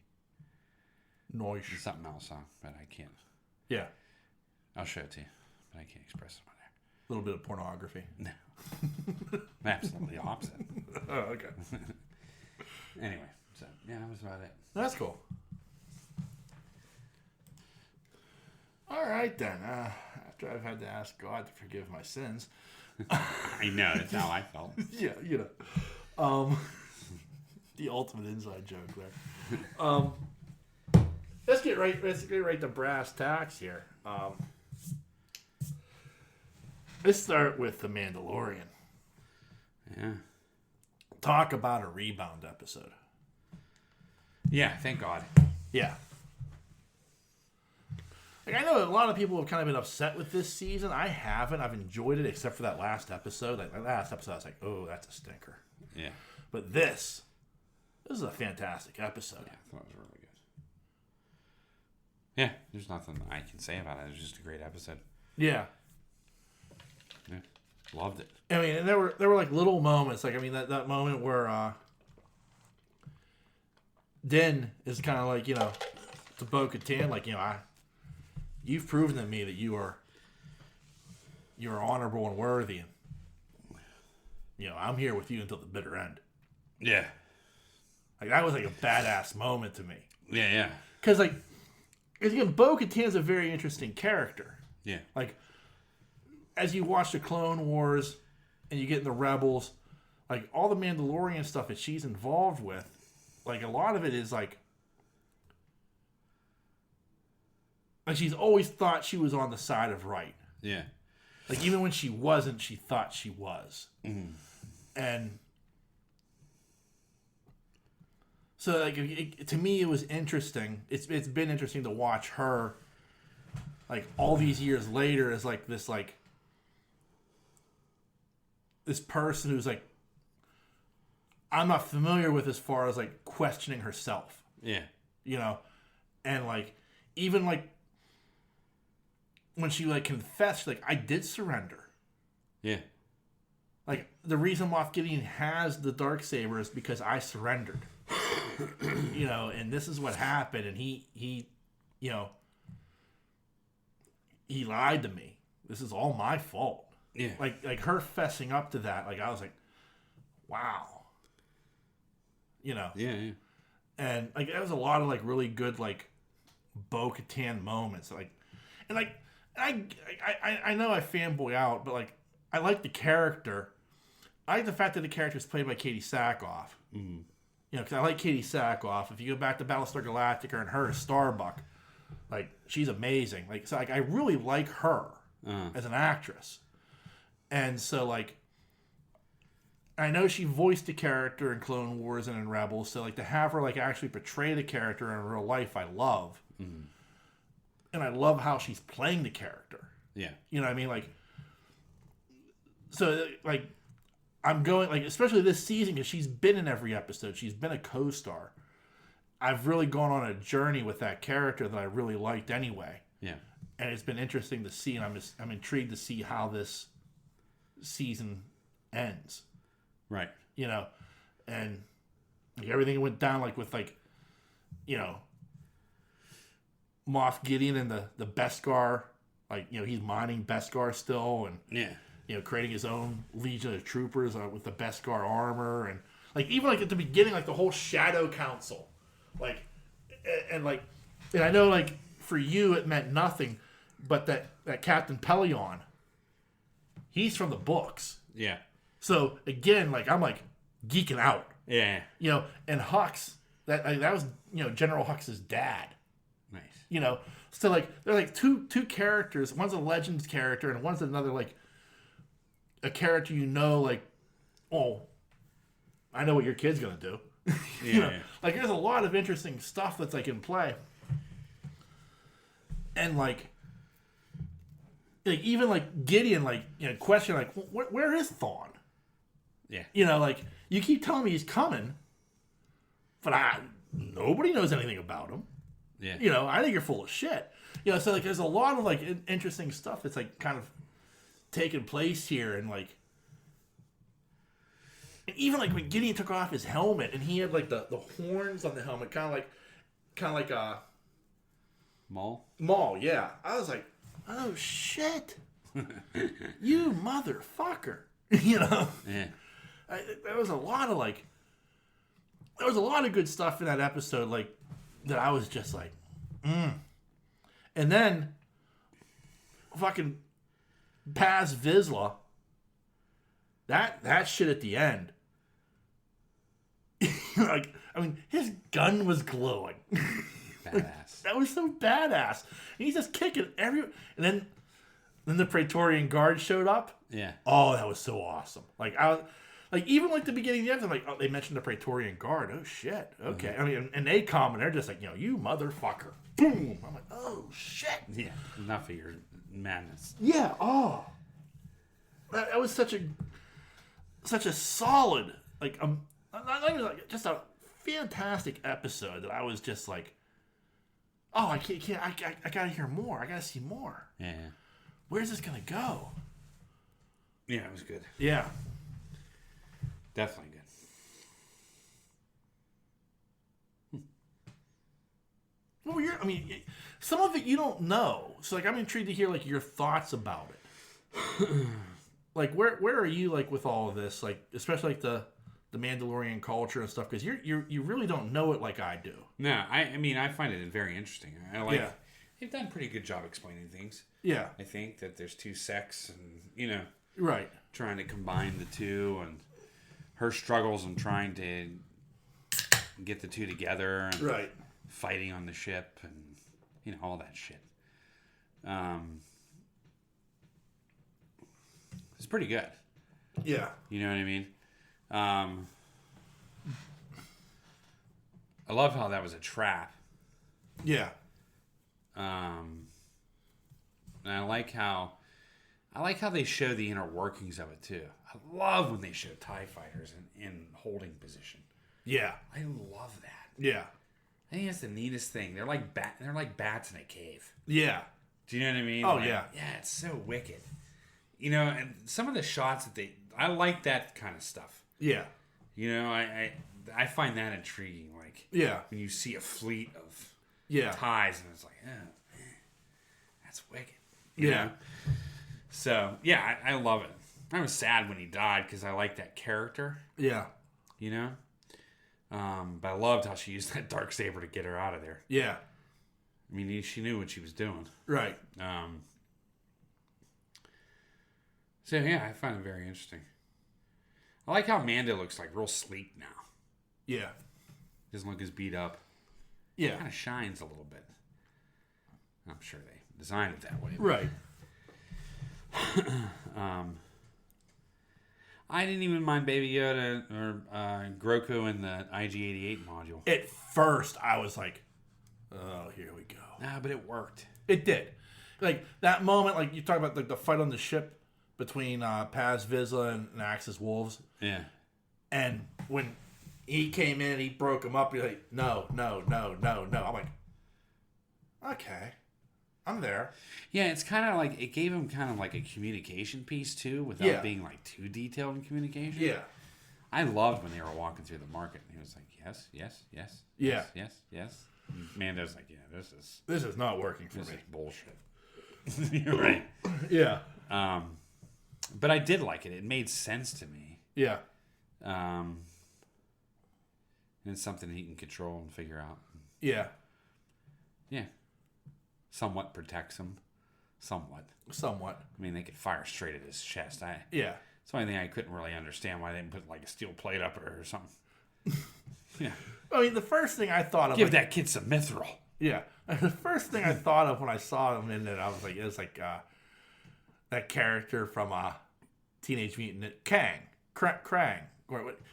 A: Nice.
B: And something else on, but I can't.
A: Yeah.
B: I'll show it to you, but I can't express it on there.
A: A little bit of pornography.
B: No. Absolutely opposite.
A: Oh, okay.
B: Anyway, so yeah, that was about it.
A: That's cool. All right then. After I've had to ask God to forgive my sins.
B: I know, that's how I felt.
A: Yeah, the ultimate inside joke there. Let's get right to brass tacks here. Let's start with The Manalorian.
B: Yeah.
A: Talk about a rebound episode.
B: Yeah, thank God.
A: Yeah. Like, I know a lot of people have kind of been upset with this season. I haven't. I've enjoyed it, except for that last episode. Like, that last episode, I was like, oh, that's a stinker.
B: Yeah.
A: But this is a fantastic episode.
B: Yeah, I thought it was really good. Yeah, there's nothing I can say about it. It was just a great episode.
A: Yeah.
B: Yeah. Loved it.
A: I mean, and there were like little moments. Like, I mean, that moment where Din is kind of like, to Bo-Katan, like, you've proven to me that you are honorable and worthy, and I'm here with you until the bitter end.
B: Yeah.
A: Like, that was like a badass moment to me.
B: Yeah, yeah.
A: Because again, Bo-Katan's a very interesting character.
B: Yeah.
A: Like, as you watch the Clone Wars and you get in the Rebels, like, all the Mandalorian stuff that she's involved with, like, a lot of it is like she's always thought she was on the side of right.
B: Yeah.
A: Like, even when she wasn't, she thought she was.
B: Mm.
A: And so, like, to me, it was interesting. It's been interesting to watch her, like, all these years later as, like, this person who's, like, I'm not familiar with as far as, like, questioning herself.
B: Yeah.
A: And, like, even, like, when she, like, confessed, like, I did surrender.
B: Yeah.
A: Like, the reason Moff Gideon has the Darksaber is because I surrendered. And this is what happened, and he lied to me. This is all my fault.
B: Yeah.
A: Like her fessing up to that, like, I was like, wow.
B: Yeah, yeah.
A: And, like, there was a lot of, like, really good, like, Bo-Katan moments. Like, and, like, I know I fanboy out, but, like, I like the character. I like the fact that the character is played by Katie Sackhoff.
B: Mm-hmm.
A: You know, because I like Katie Sackhoff. If you go back to Battlestar Galactica and her as Starbuck, like, she's amazing. Like, so, like, I really like her as an actress. And so, like, I know she voiced the character in Clone Wars and in Rebels, so, like, to have her, like, actually portray the character in real life, I love. Mm-hmm. And I love how she's playing the character.
B: Yeah.
A: You know what I mean? Like, so, like, I'm going, like, especially this season, because she's been in every episode. She's been a co-star. I've really gone on a journey with that character that I really liked anyway. Yeah. And it's been interesting to see, and I'm intrigued to see how this season ends. Right. You know, and like, everything went down, like, with, like, you know, Moff Gideon and the Beskar, like, you know, he's mining Beskar still, and you know, creating his own Legion of Troopers with the Beskar armor, and like even like at the beginning, like the whole Shadow Council, like, and I know like for you it meant nothing, but that Captain Pelion, he's from the books. Yeah. So again, like I'm like geeking out. Yeah. You know, and Hux, that was, you know, General Hux's dad. Nice. You know, so like they're like two characters. One's a Legends character, and one's another like a character, you know, like, oh, I know what your kid's gonna do. You know, like there's a lot of interesting stuff that's like in play, and like even like Gideon, like, you know, question like, where is Thawne? Yeah. You know, like you keep telling me he's coming, but nobody knows anything about him. Yeah. You know, I think you're full of shit. You know, so like there's a lot of like interesting stuff that's like kind of taking place here, and like, and even like when Gideon took off his helmet and he had like the horns on the helmet, kind of like a Maul. Yeah, I was like, oh shit, you motherfucker. You know. Yeah. There was a lot of good stuff in that episode, like that I was just like, and then fucking Paz Vizsla, that shit at the end, like, I mean, his gun was glowing. Badass. Like, that was so badass. And he's just kicking and then the Praetorian Guard showed up. Yeah. Oh, that was so awesome. Like even like the beginning of the episode, I'm like, oh, they mentioned the Praetorian Guard. Oh shit. Okay. Mm-hmm. I mean, and they come and they're just like, you know, you motherfucker. Boom. I'm like, oh shit. Yeah.
B: Enough of your madness.
A: Yeah. Oh. That was such a solid, like, not even like, just a fantastic episode that I was just like, oh, I gotta hear more. I gotta see more. Yeah. Where's this gonna go?
B: Yeah, it was good.
A: Yeah.
B: Definitely good.
A: Well, I mean, some of it you don't know. So, like, I'm intrigued to hear, like, your thoughts about it. Like, where are you, like, with all of this? Like, especially, like, the Mandalorian culture and stuff, because you really don't know it like I do.
B: No, I mean, I find it very interesting. I like, they've done a pretty good job explaining things. Yeah. I think that there's two sects and, you know. Right. Trying to combine the two, and her struggles and trying to get the two together, and right, fighting on the ship, and, you know, all that shit. It's pretty good. Yeah. You know what I mean? I love how that was a trap. Yeah. And I like how they show the inner workings of it too. I love when they show TIE fighters in holding position. Yeah. I love that. Yeah. I think that's the neatest thing. They're like bats in a cave. Yeah. Do you know what I mean? Oh, like, yeah. Yeah, it's so wicked. You know, and some of the shots that I like that kind of stuff. Yeah. You know, I find that intriguing. Like, yeah, when you see a fleet of TIEs, and it's like, oh, man, that's wicked. You know? So, yeah, I love it. I was sad when he died because I like that character. Yeah. You know? But I loved how she used that Darksaber to get her out of there. Yeah. I mean, she knew what she was doing. Right. So, yeah, I find it very interesting. I like how Mando looks like real sleek now.
A: Yeah.
B: Doesn't look as beat up.
A: Yeah.
B: Kind of shines a little bit. I'm sure they designed it that way.
A: Right.
B: I didn't even mind Baby Yoda or Grogu in the IG-88 module.
A: At first, I was like, oh, here we go.
B: Nah, but it worked.
A: It did. Like, that moment, like, you talk about the fight on the ship between Paz Vizsla and Axis Wolves.
B: Yeah.
A: And when he came in and he broke him up, you're like, no. I'm like, okay. I'm there.
B: Yeah, it's kind of like, it gave him kind of like a communication piece, too, without being, like, too detailed in communication.
A: Yeah.
B: I loved when they were walking through the market, and he was like, yes. And Mando's like, yeah,
A: This is not working for me.
B: This is bullshit. You're right.
A: Yeah.
B: But I did like it. It made sense to me.
A: Yeah.
B: And it's something he can control and figure out.
A: Yeah.
B: Yeah. Somewhat protects him. Somewhat. I mean, they could fire straight at his chest.
A: Yeah.
B: It's the only thing I couldn't really understand why they didn't put like a steel plate up or something. Yeah.
A: I mean, the first thing I thought of...
B: Give that kid some mithril.
A: Yeah. The first thing I thought of when I saw him in it, I was like, it was like that character from Teenage Mutant Krang.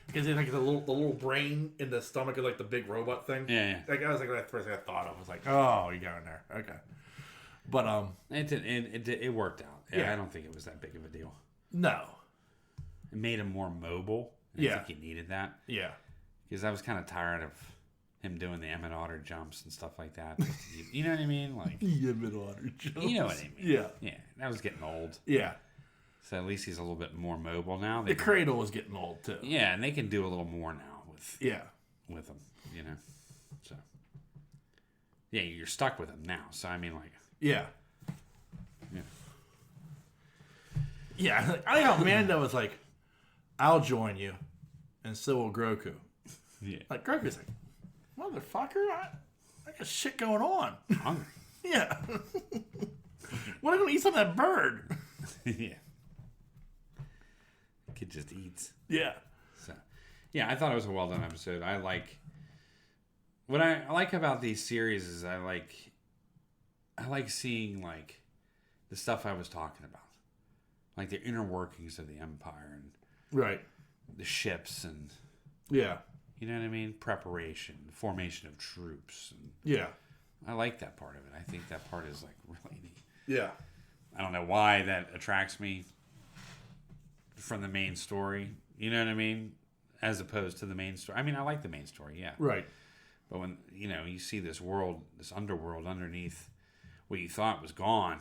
A: Because it's like the little brain in the stomach of like the big robot thing.
B: Yeah.
A: Like I was like, that first thing I thought of. I was like, oh, you got in there. Okay. But
B: it worked out.
A: Yeah.
B: I don't think it was that big of a deal.
A: No.
B: It made him more mobile. I think he needed that.
A: Yeah.
B: Because I was kind of tired of him doing the Emmett Otter jumps and stuff like that. You know what I mean? Like
A: Emmett Otter jumps.
B: You know what I mean?
A: Yeah.
B: Yeah. That was getting old.
A: Yeah.
B: So at least he's a little bit more mobile now.
A: The cradle was getting old too.
B: Yeah, and they can do a little more now with him, you know. So yeah, you're stuck with him now. So I mean, like
A: yeah. I know Mando was like, "I'll join you," and so will Grogu.
B: Yeah,
A: like Grogu's like, "Motherfucker, I got shit going on."
B: I'm hungry.
A: Yeah. When are you gonna eat some of that bird?
B: Yeah. Kid just eats.
A: Yeah.
B: So, yeah, I thought it was a well done episode. I like what I like about these series is I like seeing like the stuff I was talking about, like the inner workings of the Empire and the ships and you know what I mean, preparation, formation of troops. And I like that part of it. I think that part is like really neat.
A: Yeah.
B: I don't know why that attracts me from the main story, you know what I mean, as opposed to the main story. I mean, I like the main story, yeah.
A: Right.
B: But when, you know, you see this world, this underworld underneath what you thought was gone,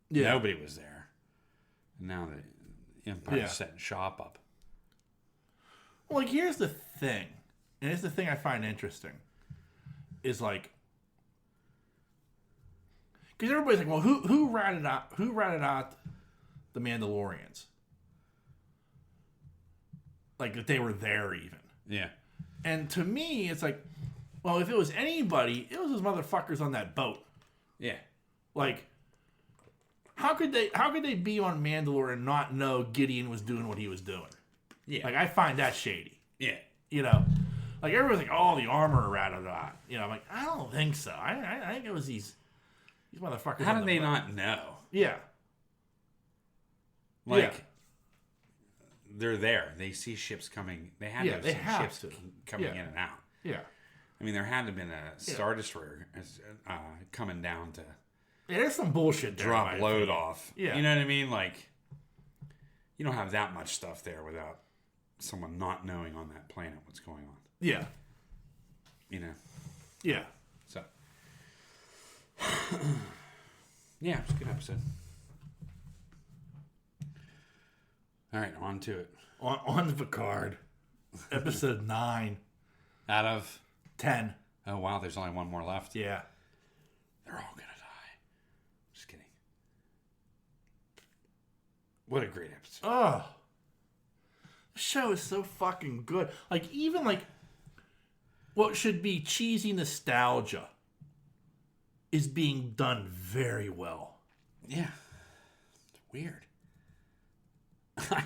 B: nobody was there. And now the Empire's setting shop up.
A: Well, like, here's the thing, and it's the thing I find interesting, is like, because everybody's like, well, who ratted out the Mandalorians? Like, that they were there even.
B: Yeah.
A: And to me, it's like, well, if it was anybody, it was those motherfuckers on that boat.
B: Yeah.
A: Like, how could they be on Mandalore and not know Gideon was doing what he was doing?
B: Yeah.
A: Like, I find that shady.
B: Yeah.
A: You know? Like, everyone's like, oh, the armor ratted out. You know, I'm like, I don't think so. I think it was these motherfuckers.
B: How did they not know?
A: Yeah.
B: Like, they're there. They see ships coming. They had to have ships coming in and out.
A: Yeah.
B: I mean, there had to have been a Star Destroyer coming down to
A: there's some bullshit there.
B: Drop load off.
A: Yeah.
B: You know what I mean? Like, you don't have that much stuff there without someone not knowing on that planet what's going on.
A: Yeah.
B: You know?
A: Yeah.
B: So. Yeah, it was a good episode. All right, on to it.
A: On to Picard. Episode 9.
B: Out of
A: 10.
B: Oh, wow, there's only one more left.
A: Yeah.
B: They're all going to die. Just kidding. What a great episode.
A: Oh. The show is so fucking good. Like, even like what should be cheesy nostalgia is being done very well.
B: Yeah. It's weird.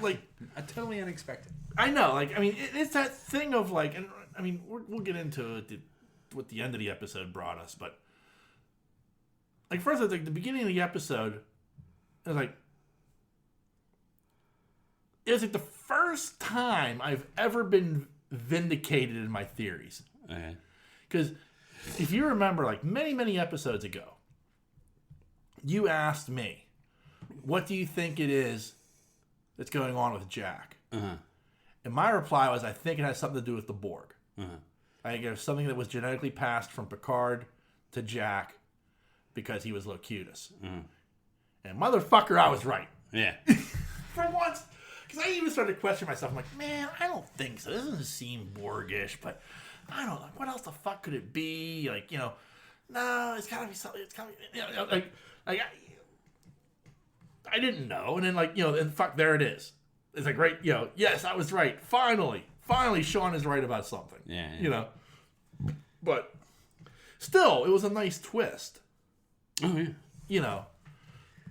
A: Like,
B: totally unexpected.
A: I know. Like, I mean, it's that thing of like, and I mean, we'll get into it, what the end of the episode brought us, but like first, like the beginning of the episode, it was like the first time I've ever been vindicated in my theories.
B: Okay.
A: Because if you remember, like many episodes ago, you asked me, "What do you think it is that's going on with Jack?"
B: Uh-huh.
A: And my reply was, "I think it has something to do with the Borg.
B: Uh-huh.
A: I think there's something that was genetically passed from Picard to Jack because he was Locutus."
B: Uh-huh. And
A: motherfucker, I was right.
B: Yeah.
A: For once. Because I even started to question myself. I'm like, man, I don't think so. This doesn't seem Borgish, but I don't know. What else the fuck could it be? Like, you know, no, it's gotta be something. It's gotta be, you know, like I didn't know. And then, like, you know, and fuck, there it is. It's like, right, you know, yes, I was right. Finally, Sean is right about something.
B: Yeah.
A: You know, but still, it was a nice twist.
B: Oh, yeah.
A: You know,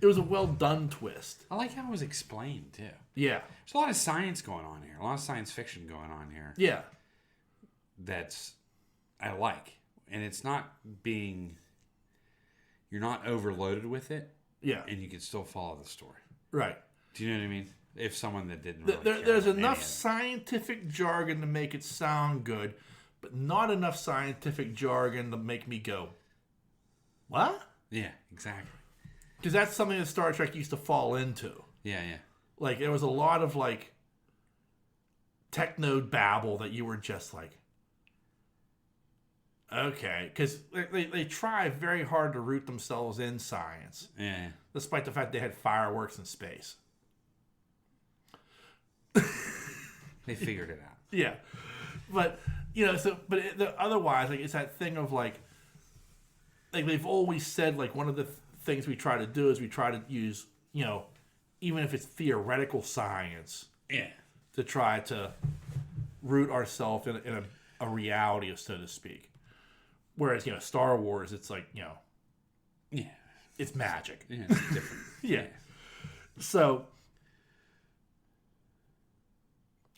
A: it was a well done twist.
B: I like how it was explained, too.
A: Yeah.
B: There's a lot of science going on here. A lot of science fiction going on here.
A: Yeah.
B: I like. And it's not being... You're not overloaded with it.
A: Yeah.
B: And you can still follow the story.
A: Right.
B: Do you know what I mean? If someone that didn't really care
A: There's
B: about
A: enough
B: any of it.
A: scientific jargon to make it sound good, but not enough scientific jargon to make me go, what?
B: Yeah, exactly.
A: Because that's something that Star Trek used to fall into.
B: Yeah.
A: Like, there was a lot of, like, techno babble that you were just like, okay. Because they try very hard to root themselves in science.
B: Yeah.
A: Despite the fact they had fireworks in space.
B: They figured it out.
A: Yeah. But, you know, otherwise, like, it's that thing of, like they've always said, like, one of the things we try to do is we try to use, you know, even if it's theoretical science,
B: Yeah.
A: to try to root ourselves in a reality, so to speak. Whereas, you know, Star Wars, it's like, you know,
B: Yeah.
A: it's magic.
B: Yeah, it's different.
A: Yeah. So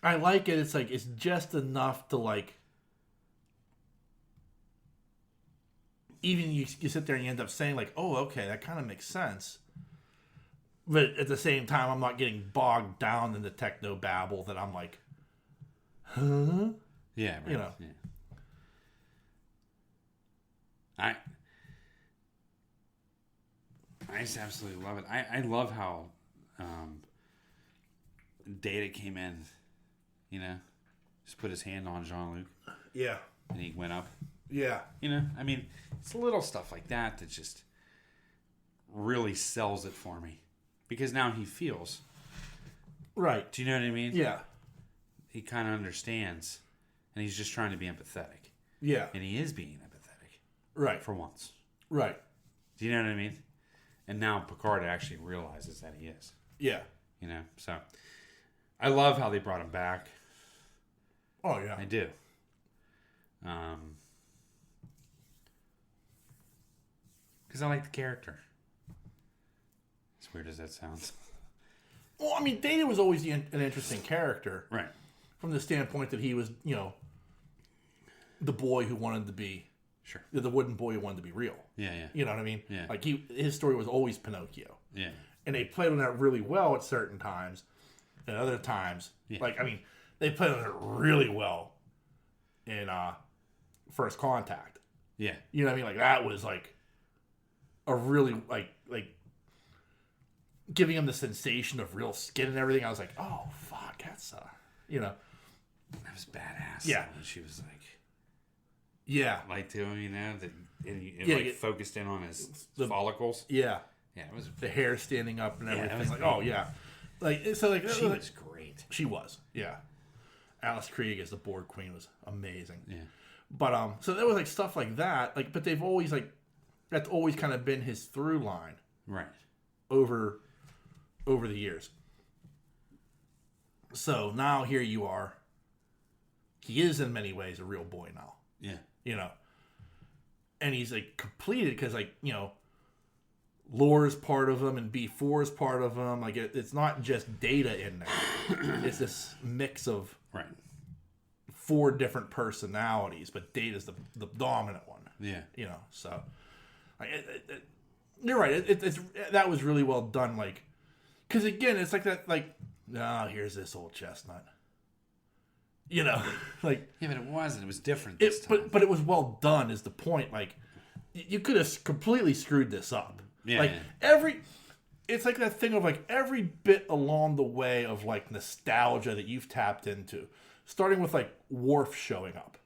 A: I like it. It's like, it's just enough to, like, even you sit there and you end up saying, like, oh, okay, that kind of makes sense. But at the same time, I'm not getting bogged down in the techno babble that I'm like, huh?
B: Yeah, right.
A: You know.
B: Yeah. I just absolutely love it. I love how Data came in, you know, just put his hand on Jean-Luc
A: Yeah.
B: and he went up.
A: Yeah.
B: You know, I mean, it's little stuff like that that just really sells it for me. Because now he feels.
A: Right.
B: Do you know what I mean?
A: Yeah.
B: He kind of understands. And he's just trying to be empathetic.
A: Yeah.
B: And he is being empathetic.
A: Right.
B: For once.
A: Right.
B: Do you know what I mean? And now Picard actually realizes that he is.
A: Yeah.
B: You know? So, I love how they brought him back.
A: Oh, yeah.
B: I do. Because I like the character. As weird as that sounds.
A: Well, I mean, Data was always an interesting character.
B: Right.
A: From the standpoint that he was, you know, the boy who wanted to be...
B: Sure.
A: The wooden boy who wanted to be real.
B: Yeah.
A: You know what I mean?
B: Yeah.
A: Like, his story was always Pinocchio.
B: Yeah.
A: And they played on that really well at certain times. And other times, like, I mean, they played on it really well in First Contact.
B: Yeah.
A: You know what I mean? Like, that was, like, a really, like giving him the sensation of real skin and everything. I was like, oh, fuck, that's, you know.
B: That was badass.
A: Yeah.
B: And she was like...
A: Yeah.
B: Like to him, you know? It focused in on his follicles.
A: Yeah.
B: Yeah, it was...
A: The hair standing up and everything.
B: that was
A: like,
B: great.
A: oh, yeah. Like, so, like...
B: She was great.
A: She was, yeah. Alice Krieg as the Borg Queen was amazing.
B: Yeah.
A: But, so there was, like, stuff like that. Like, but they've always, like... That's always kind of been his through line.
B: Right.
A: Over the years. So, now here you are. He is, in many ways, a real boy now.
B: Yeah.
A: You know? And he's, like, completed because, like, you know... lore is part of them and B4 is part of them. Like it's not just Data in there. It's this mix of
B: Right.
A: 4 different personalities, but Data's the dominant one.
B: Yeah.
A: You know, so like, you're right. It's that was really well done. Like, because again, it's like that. Like, oh, here's this old chestnut. You know, like
B: Yeah, but it wasn't. It was different this time.
A: but it was well done. Is the point? Like, you could have completely screwed this up.
B: Yeah.
A: Like it's like that thing of like every bit along the way of like nostalgia that you've tapped into, starting with like Worf showing up.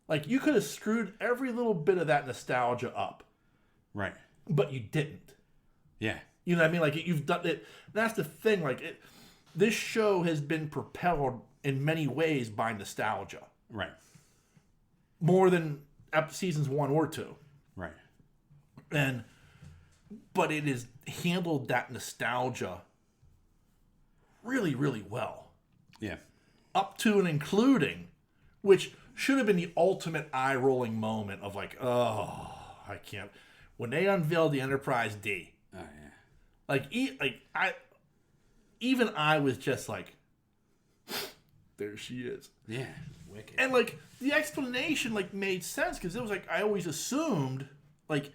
A: Like you could have screwed every little bit of that nostalgia up,
B: Right.
A: but you didn't.
B: Yeah.
A: You know what I mean? Like you've done it. That's the thing. Like this show has been propelled in many ways by nostalgia,
B: Right.
A: more than seasons 1 or 2.
B: Right.
A: But it has handled that nostalgia really, really well.
B: Yeah.
A: Up to and including, which should have been the ultimate eye-rolling moment of like, oh, I can't. When they unveiled the Enterprise D,
B: Oh yeah.
A: even I was just like, there she is.
B: Yeah. Wicked.
A: And like the explanation like made sense because it was like I always assumed like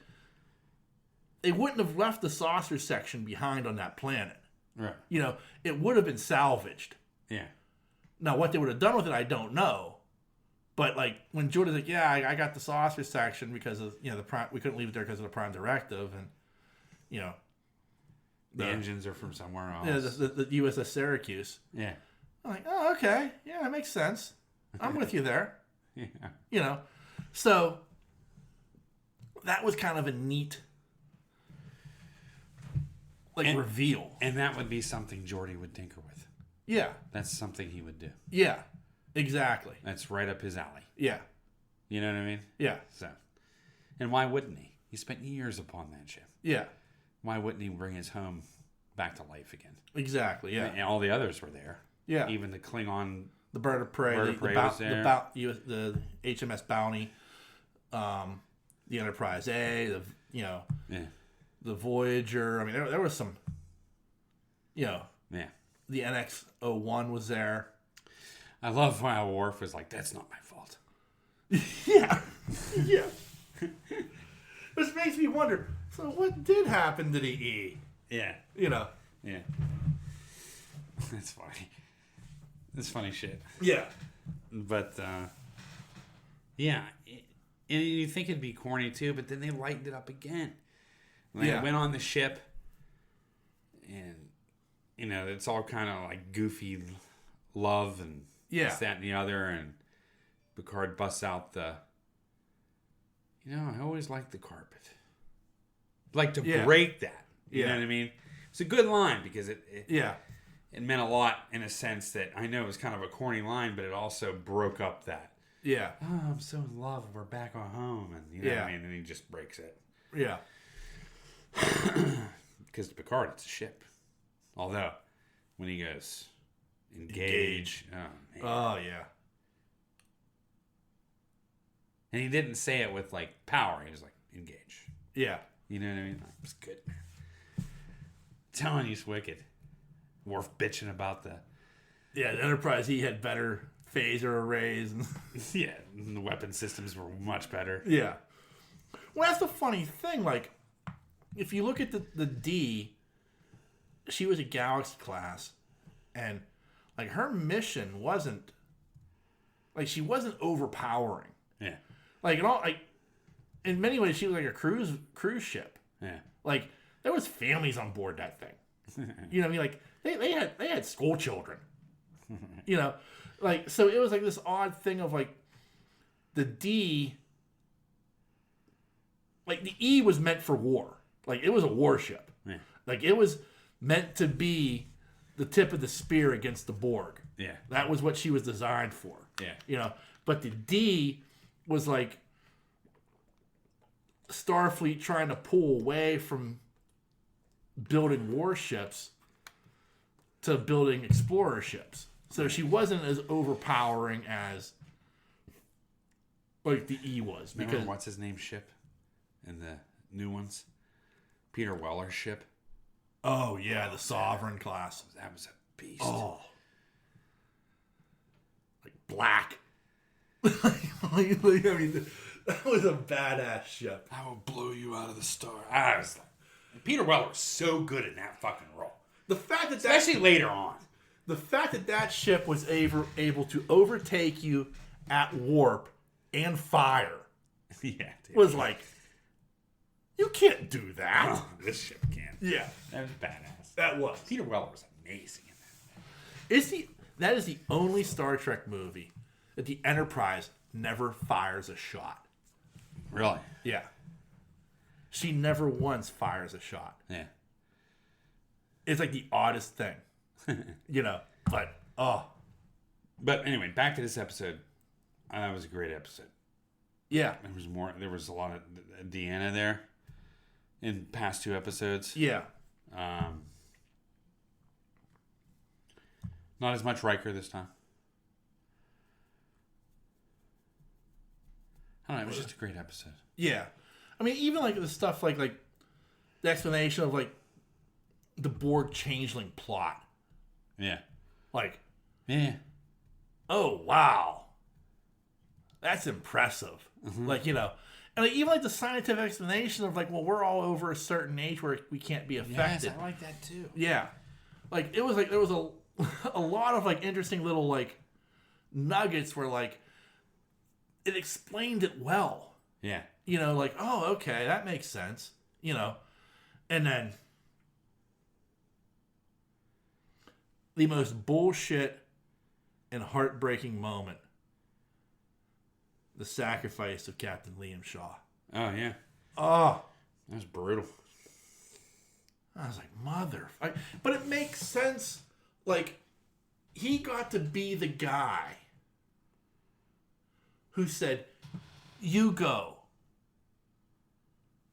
A: they wouldn't have left the saucer section behind on that planet.
B: Right.
A: You know, it would have been salvaged.
B: Yeah.
A: Now, what they would have done with it, I don't know. But like when Jordan's like, yeah, I got the saucer section because of the prime, we couldn't leave it there because of the prime directive, and
B: The engines are from somewhere else.
A: Yeah, the USS Syracuse.
B: Yeah.
A: I'm like, oh, okay, yeah, that makes sense. I'm with you there.
B: Yeah.
A: So that was kind of a neat reveal.
B: And that would be something Geordi would tinker with.
A: Yeah.
B: That's something he would do.
A: Yeah. Exactly.
B: That's right up his alley.
A: Yeah.
B: You know what I mean?
A: Yeah.
B: So, and why wouldn't he? He spent years upon that ship.
A: Yeah.
B: Why wouldn't he bring his home back to life again?
A: Exactly. Yeah.
B: And all the others were there.
A: Yeah.
B: Even the Klingon.
A: The Bird of Prey.
B: Was there.
A: The HMS Bounty. The Enterprise A.
B: Yeah.
A: The Voyager. I mean, there was some.
B: Yeah.
A: The NX-01 was there.
B: I love how Worf was like, "That's not my fault."
A: Yeah. Yeah. Which makes me wonder, so what did happen to the E?
B: Yeah.
A: Yeah.
B: That's funny. That's funny shit.
A: Yeah.
B: But, yeah. And you think it'd be corny too, but then they lightened it up again. They went on the ship, and, it's all kind of like goofy love and this, that, and the other, and Picard busts out the, I always liked the carpet. Like to break that. You know what I mean? It's a good line because it meant a lot in a sense that I know it was kind of a corny line, but it also broke up that.
A: Yeah.
B: Oh, I'm so in love. We're back on home. And you know what I mean? And he just breaks it.
A: Yeah.
B: Because to Picard, it's a ship. Although, when he goes, engage. Oh, man.
A: Oh, yeah.
B: And he didn't say it with, like, power. He was like, engage.
A: Yeah.
B: You know what I mean? Like, it was good, man. I'm telling you, it's wicked. Worf bitching about the...
A: Yeah, the Enterprise, he had better phaser arrays. And
B: and the weapon systems were much better.
A: Yeah. Well, that's the funny thing. Like, if you look at the D, she was a Galaxy class. And, like, her mission wasn't... Like, she wasn't overpowering.
B: Yeah.
A: Like, in many ways, she was like a cruise ship.
B: Yeah.
A: Like, there was families on board that thing. You know what I mean? Like, they had school children. Like, so it was like this odd thing of like the D, like the E was meant for war. Like, it was a warship.
B: Yeah.
A: Like, it was meant to be the tip of the spear against the Borg.
B: Yeah.
A: That was what she was designed for.
B: Yeah.
A: But the D was like Starfleet trying to pull away from building warships to building explorer ships. So she wasn't as overpowering as like the E was.
B: Remember what's his name ship in the new ones. Peter Weller's ship.
A: Oh yeah, the Sovereign class.
B: That was a beast.
A: Oh, like black. I mean, that was a badass ship.
B: I will blow you out of the star. I was like, Peter Weller was so good in that fucking role.
A: The fact that
B: especially later on.
A: The fact that that ship was able to overtake you at warp and fire was like, you can't do that.
B: Oh, this ship can.
A: Yeah.
B: That was badass.
A: That was.
B: Peter Weller was amazing in that.
A: That is the only Star Trek movie that the Enterprise never fires a shot.
B: Really?
A: Yeah. She never once fires a shot.
B: Yeah.
A: It's like the oddest thing. But
B: But anyway, back to this episode. That was a great episode.
A: Yeah.
B: There was a lot of Deanna there in past two episodes.
A: Yeah.
B: Not as much Riker this time. I don't know. It was just a great episode.
A: Yeah. I mean, even like the stuff like the explanation of like the Borg changeling plot.
B: Yeah.
A: Like,
B: yeah.
A: Oh, wow. That's impressive.
B: Mm-hmm.
A: Like, and like, even like the scientific explanation of like, well, we're all over a certain age where we can't be affected.
B: Yes, I like that too.
A: Yeah. Like, it was like, there was a lot of like interesting little like nuggets where like it explained it well.
B: Yeah.
A: Like, oh, okay, that makes sense. And then the most bullshit and heartbreaking moment. The sacrifice of Captain Liam Shaw.
B: Oh, yeah.
A: Oh.
B: That was brutal.
A: I was like, but it makes sense. Like, he got to be the guy who said, you go.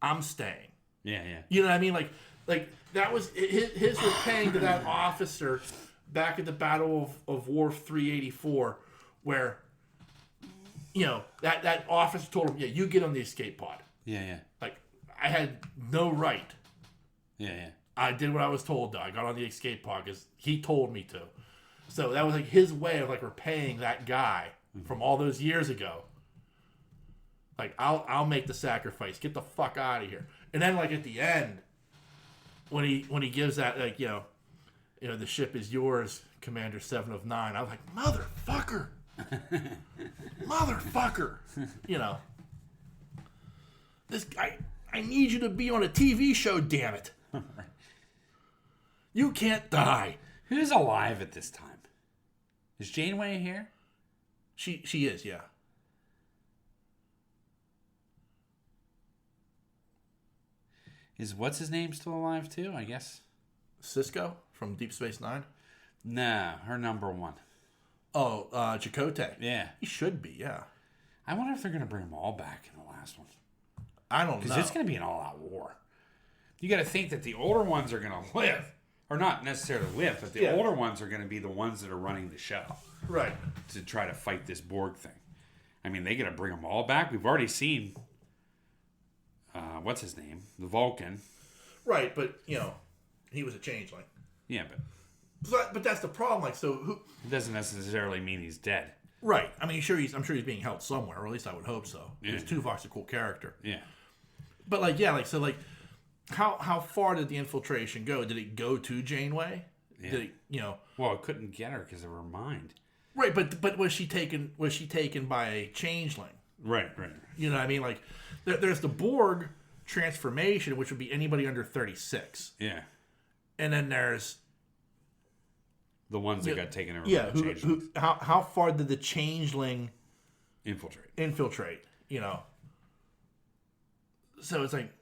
A: I'm staying.
B: Yeah, yeah.
A: You know what I mean? Like that was his repaying to that officer back at the Battle of Wharf 384, where that officer told him, yeah, you get on the escape pod.
B: Yeah, yeah.
A: Like, I had no right.
B: Yeah, yeah.
A: I did what I was told, though. I got on the escape pod because he told me to. So that was like his way of like repaying that guy from all those years ago. Like, I'll make the sacrifice. Get the fuck out of here. And then like at the end, when he gives that, like, the ship is yours, Commander 7 of 9. I was like, motherfucker. Motherfucker. This guy, I need you to be on a TV show, damn it. You can't die.
B: Who's alive at this time? Is Janeway here?
A: She is, yeah.
B: Is what's his name still alive too? I guess.
A: Cisco from Deep Space Nine.
B: Nah, her number one.
A: Oh, Chakotay.
B: Yeah,
A: he should be. Yeah.
B: I wonder if they're gonna bring them all back in the last one.
A: I don't know.
B: Because it's gonna be an all-out war. You got to think that the older ones are gonna live, or not necessarily live, but the older ones are gonna be the ones that are running the show,
A: right?
B: To try to fight this Borg thing. I mean, they got to bring them all back. We've already seen. What's his name? The Vulcan.
A: Right, but he was a changeling.
B: Yeah,
A: but that's the problem. Like, so who?
B: It doesn't necessarily mean he's dead.
A: Right. I mean, I'm sure he's being held somewhere, or at least I would hope so.
B: Yeah.
A: Because Tuvok's a cool character.
B: Yeah.
A: But how far did the infiltration go? Did it go to Janeway?
B: Yeah.
A: Did it,
B: Well, it couldn't get her because of her mind.
A: Right, but was she taken by a changeling?
B: Right.
A: You know what I mean? Like, there's the Borg transformation, which would be anybody under 36.
B: Yeah.
A: And then there's
B: the ones that got taken over.
A: Yeah.
B: By the
A: how far did the changeling
B: infiltrate?
A: So it's like,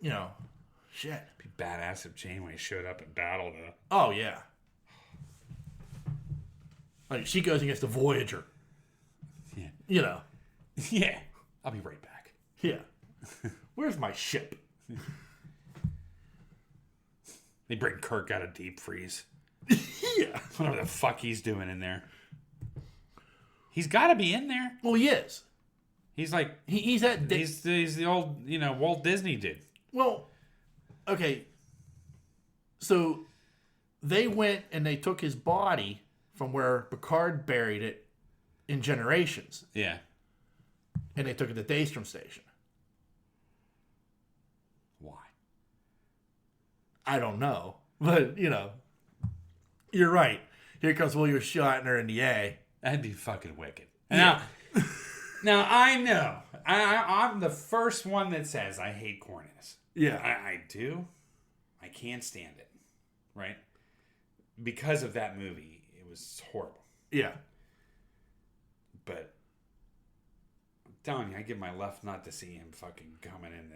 A: shit.
B: It'd be badass if Janeway showed up in battle though.
A: Oh yeah. Like, she goes against the Voyager.
B: Yeah. Yeah. I'll be right back.
A: Yeah. Where's my ship?
B: They bring Kirk out of deep freeze.
A: Yeah.
B: Whatever the fuck he's doing in there. He's got to be in there.
A: Well, he is.
B: He's like
A: he's
B: the old Walt Disney dude.
A: Well, okay. So they went and they took his body from where Picard buried it in Generations.
B: Yeah.
A: And they took it to Daystrom Station.
B: Why?
A: I don't know. But, you're right. Here comes William Shatner in the A.
B: That'd be fucking wicked.
A: Yeah.
B: Now I know. I'm the first one that says I hate corniness.
A: Yeah.
B: I do. I can't stand it. Right? Because of that movie, it was horrible.
A: Yeah.
B: But I'm telling you, I give my left nut to see him fucking coming in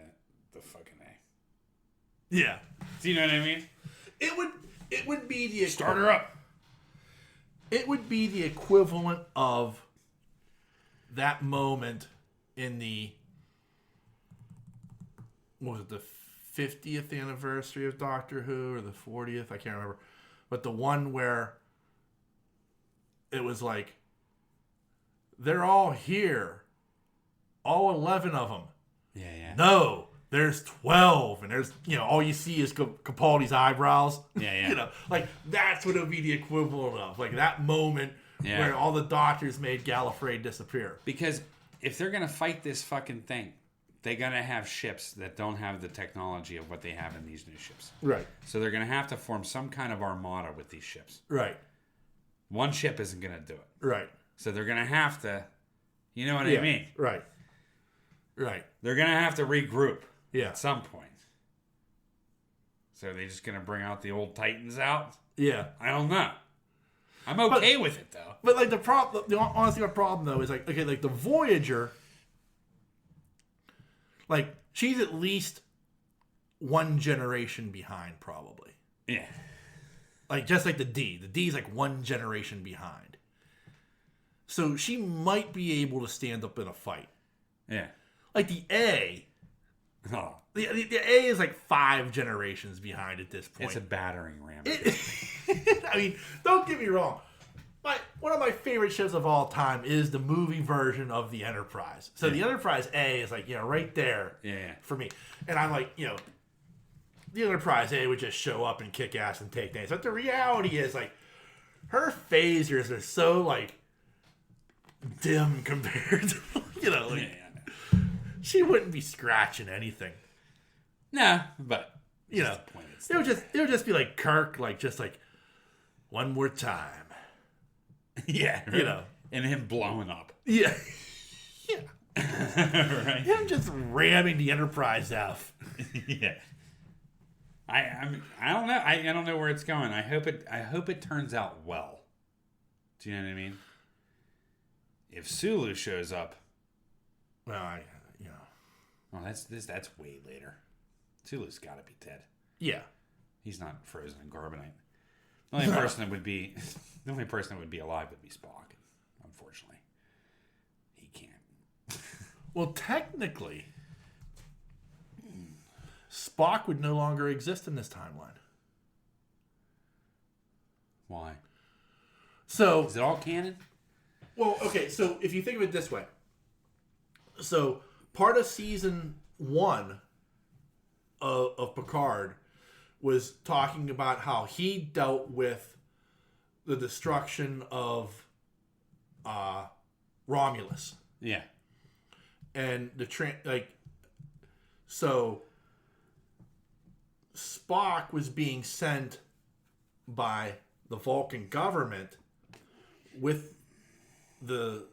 B: the fucking A.
A: Yeah.
B: Do you know what I mean?
A: It would be the
B: Start her up.
A: It would be the equivalent of that moment in the, what was it, the 50th anniversary of Doctor Who or the 40th? I can't remember. But the one where it was like, they're all here. All 11 of them.
B: Yeah.
A: No, there's 12. And there's, all you see is Capaldi's eyebrows.
B: Yeah.
A: Like that's what it would be the equivalent of. Like that moment where all the doctors made Gallifrey disappear.
B: Because if they're going to fight this fucking thing, they're going to have ships that don't have the technology of what they have in these new ships.
A: Right.
B: So they're going to have to form some kind of armada with these ships.
A: Right.
B: One ship isn't going to do it.
A: Right.
B: So they're going to have to, you know what I mean?
A: Right. Right.
B: They're going to have to regroup
A: Yeah.
B: at some point. So are they just going to bring out the old Titans out?
A: Yeah.
B: I don't know. I'm okay with it, though.
A: But like honestly, my problem though is like, okay, like the Voyager, like she's at least one generation behind, probably.
B: Yeah.
A: Like just like the D. The D is like one generation behind. So she might be able to stand up in a fight.
B: Yeah.
A: Like the A.
B: Oh.
A: The A is like 5 generations behind at this point.
B: It's a battering ram.
A: I mean, don't get me wrong. One of my favorite ships of all time is the movie version of the Enterprise. So the Enterprise A is like, right there for me. And I'm like, the Enterprise A would just show up and kick ass and take names. But the reality is, like, her phasers are so, like, dim compared to, she wouldn't be scratching anything.
B: Nah, but
A: it would just be like Kirk, like just like one more time.
B: Yeah, right. And him blowing up.
A: Yeah.
B: Right.
A: Him just ramming the Enterprise F.
B: Yeah. I don't know. I don't know where it's going. I hope it turns out well. Do you know what I mean? If Sulu shows up,
A: well,
B: well, that's way later. Sulu's got to be dead.
A: Yeah.
B: He's not frozen in carbonite. The only person that would be alive would be Spock. Unfortunately, he can't.
A: Well, technically, Spock would no longer exist in this timeline.
B: Why?
A: So
B: is it all canon?
A: Well, okay. So if you think of it this way, so part of season 1 of Picard was talking about how he dealt with the destruction of Romulus.
B: Yeah.
A: And so Spock was being sent by the Vulcan government with the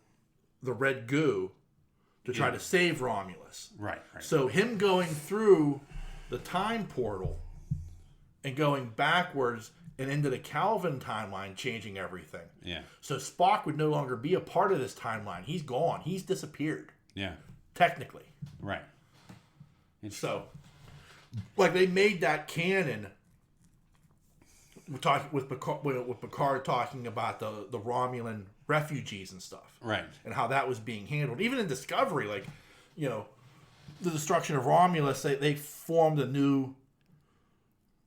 A: red goo to try to save Romulus.
B: Right.
A: So him going through the time portal and going backwards and into the Calvin timeline, changing everything.
B: Yeah.
A: So Spock would no longer be a part of this timeline. He's gone. He's disappeared.
B: Yeah.
A: Technically.
B: Right.
A: So, like, they made that canon. We're talking with Picard talking about the Romulan refugees and stuff.
B: Right.
A: And how that was being handled. Even in Discovery, like, the destruction of Romulus, they formed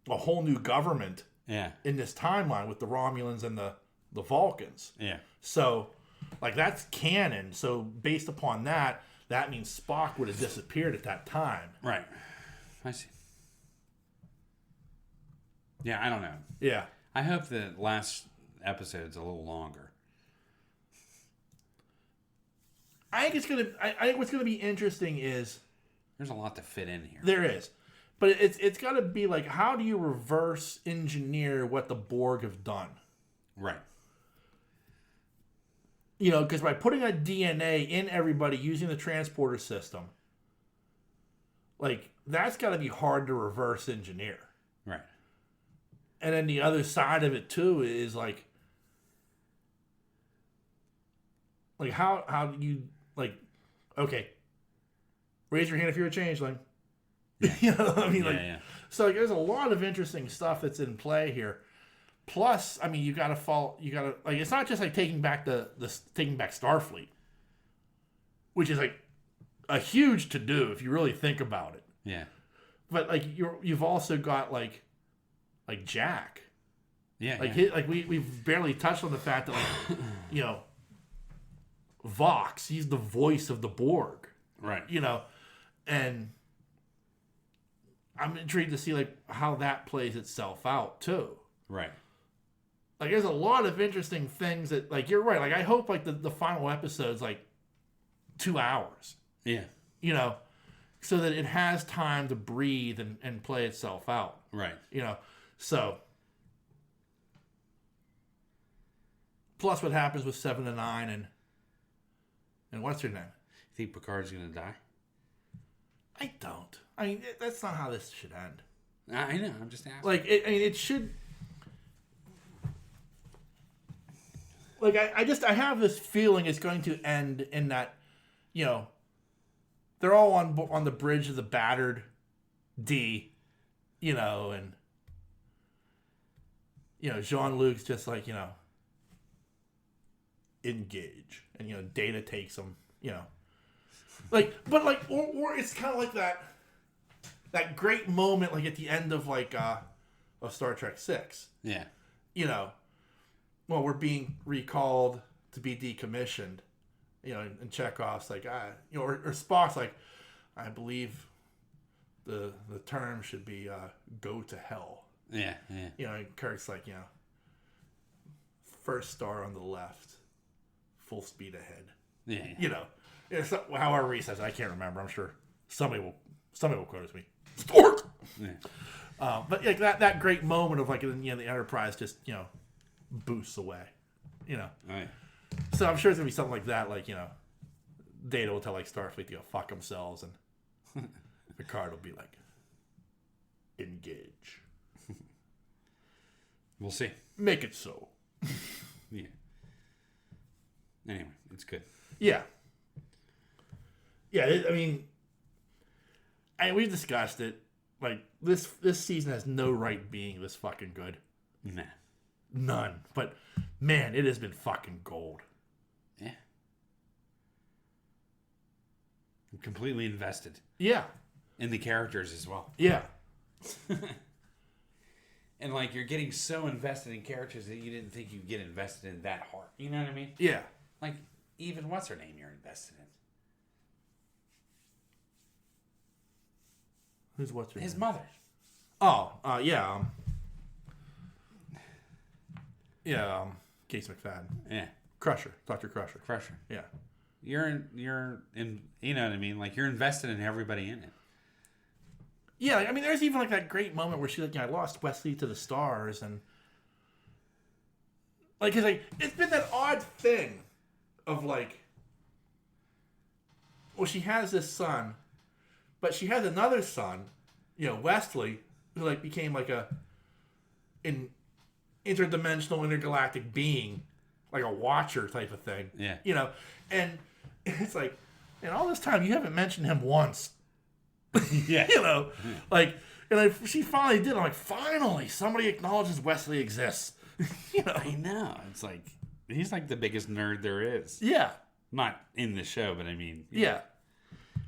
A: a whole new government in this timeline with the Romulans and the Vulcans.
B: Yeah.
A: So, like, that's canon. So, based upon that means Spock would have disappeared at that time.
B: Right. I see. Yeah, I don't know.
A: Yeah.
B: I hope the last episode's a little longer.
A: I think what's gonna be interesting is
B: There's a lot to fit in here.
A: there is, but it's got to be like, how do you reverse engineer what the Borg have done?
B: Right.
A: You know, because by putting a DNA in everybody using the transporter system, like, that's got to be hard to reverse engineer.
B: Right.
A: And then the other side of it too is like how do you, like, okay, raise your hand if you're a changeling.
B: Yeah.
A: You know what I mean?
B: Yeah,
A: like,
B: yeah.
A: So like, there's a lot of interesting stuff that's in play here. Plus, I mean, you got to like, it's not just like taking back taking back Starfleet, which is like a huge to do if you really think about it.
B: Yeah.
A: But like, you've also got like Jack.
B: Yeah.
A: Like,
B: yeah.
A: we've barely touched on the fact that, like, you know, Vox, he's the voice of the Borg.
B: Right.
A: You know, and I'm intrigued to see like how that plays itself out too.
B: Right.
A: Like, there's a lot of interesting things that, like, you're right. Like, I hope like the final episode's like 2 hours.
B: Yeah.
A: You know, so that it has time to breathe and play itself out.
B: Right.
A: You know, so. Plus, what happens with 7 to 9 and what's her name?
B: You think Picard's gonna die?
A: I don't. I mean, that's not how this should end.
B: I know. I'm just asking.
A: Like, it should. Like, I have this feeling it's going to end in that, you know, they're all on the bridge of the battered D, you know, and, you know, Jean-Luc's just like, you know, engage, and, you know, Data takes him, you know, like, but like, or it's kind of like that great moment, like at the end of like of Star Trek 6,
B: Yeah.
A: you know, well, we're being recalled to be decommissioned, you know, and Chekhov's like, you know, or Spock's like, I believe the term should be go to hell.
B: Yeah. Yeah.
A: You know, and Kirk's like, you know, first star on the left, full speed ahead.
B: Yeah. Yeah.
A: You know, it's not, however he says it, I can't remember. I'm sure somebody will quote it to me. Stork.
B: Yeah.
A: But like that great moment of like, you know, the Enterprise just, you know, boosts away. You know.
B: Oh, yeah.
A: So I'm sure it's gonna be something like that. Like, you know, Data will tell like Starfleet to go fuck themselves, and Picard will be like, engage.
B: We'll see.
A: Make it so.
B: Yeah. Anyway, it's good.
A: Yeah. Yeah. I mean, we've discussed it. Like, this season has no right being this fucking good.
B: Nah.
A: None. But man, it has been fucking gold.
B: Yeah. I'm completely invested
A: Yeah.
B: in the characters as well.
A: Yeah.
B: And like, you're getting so invested in characters that you didn't think you'd get invested in that hard. You know what I mean?
A: Yeah.
B: Like, even what's her name you're invested in?
A: What's her
B: His
A: name?
B: mother.
A: Oh, yeah. Case McFadden.
B: Yeah.
A: Crusher. Dr. Crusher.
B: Crusher.
A: Yeah.
B: You're in, you know what I mean? Like, you're invested in everybody in it.
A: Yeah, I mean, there's even like that great moment where she's like, yeah, I lost Wesley to the stars, and like, cause like, it's been that odd thing of like, well, she has this son, but she has another son, you know, Wesley, who like became like an interdimensional, intergalactic being, like a watcher type of thing.
B: Yeah.
A: You know, and it's like, and all this time you haven't mentioned him once.
B: Yeah.
A: You know, like, and she finally did. I'm like, finally, somebody acknowledges Wesley exists. You know,
B: I know. It's like, he's like the biggest nerd there is.
A: yeah,
B: Not in the show, but I mean,
A: yeah,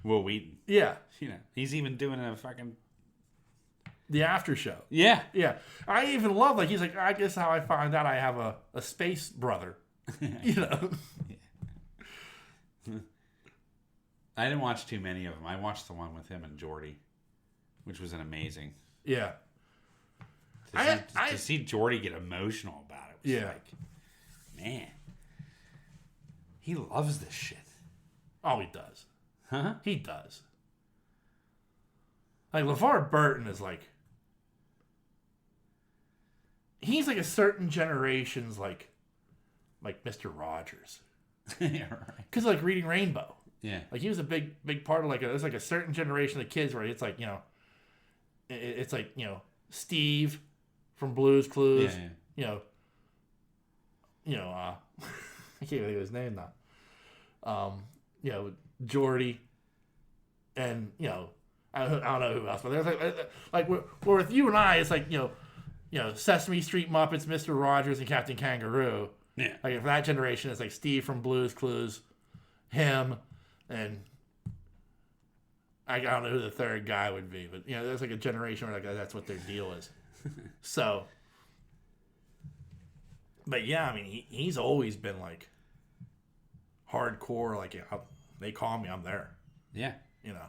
B: Will Wheaton.
A: yeah.
B: You know, he's even doing a fucking...
A: The after show.
B: Yeah.
A: Yeah, I even love, like, he's like, I guess how I found out I have a space brother. You know.
B: I didn't watch too many of them. I watched the one with him and Geordi. which was an amazing.
A: Yeah.
B: To see Jordy get emotional about it was like, man, he loves this shit.
A: Oh, he does.
B: Huh?
A: He does. Like, LeVar Burton is like... He's like a certain generation's like Mr. Rogers.
B: Yeah, right.
A: Because like Reading Rainbow.
B: Yeah.
A: Like he was a big part of like there's like a certain generation of kids where it's like, you know, it's like, you know, Steve from Blue's Clues.
B: Yeah.
A: I can't think of his name now. You know, Jordy, and you know, I don't know who else, but there's like where with you and I, it's like, you know, Sesame Street Muppets, Mr. Rogers, and Captain Kangaroo.
B: Yeah.
A: Like for that generation, it's like Steve from Blue's Clues, him, and I don't know who the third guy would be, but you know, there's like a generation where like that's what their deal is. So, but yeah, I mean, he's always been like hardcore. Like, you know, they call me, I'm there.
B: Yeah.
A: You know,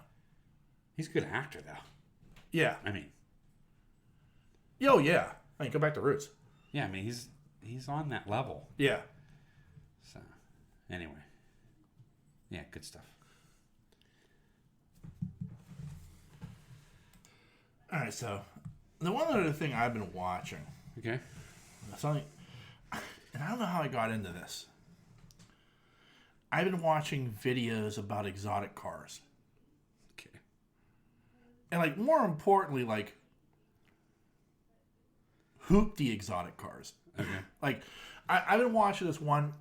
B: he's a good actor though.
A: Yeah.
B: I mean,
A: oh yeah. I mean, go back to Roots.
B: Yeah, I mean, he's on that level.
A: Yeah.
B: So, anyway. Yeah, good stuff.
A: All right, so the one other thing I've been watching.
B: Okay.
A: Something, and I don't know how I got into this. I've been watching videos about exotic cars.
B: Okay.
A: And like more importantly, like hoopty exotic cars.
B: Okay.
A: Like I've been watching this one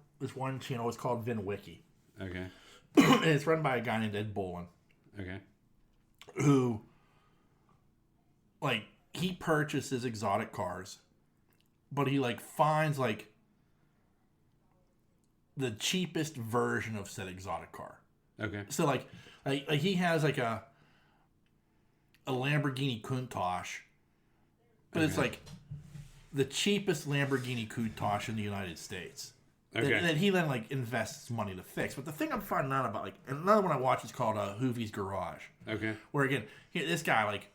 A: channel. It's called VinWiki.
B: Okay.
A: And it's run by a guy named Ed Bolin.
B: Okay.
A: Who, like, he purchases exotic cars, but he like finds like the cheapest version of said exotic car.
B: Okay.
A: So like he has like a Lamborghini Countach, but it's like the cheapest Lamborghini Countach in the United States.
B: Okay.
A: And then he like invests money to fix. But the thing I'm finding out about, like, another one I watch is called Hoovie's Garage.
B: Okay.
A: Where again, this guy, like,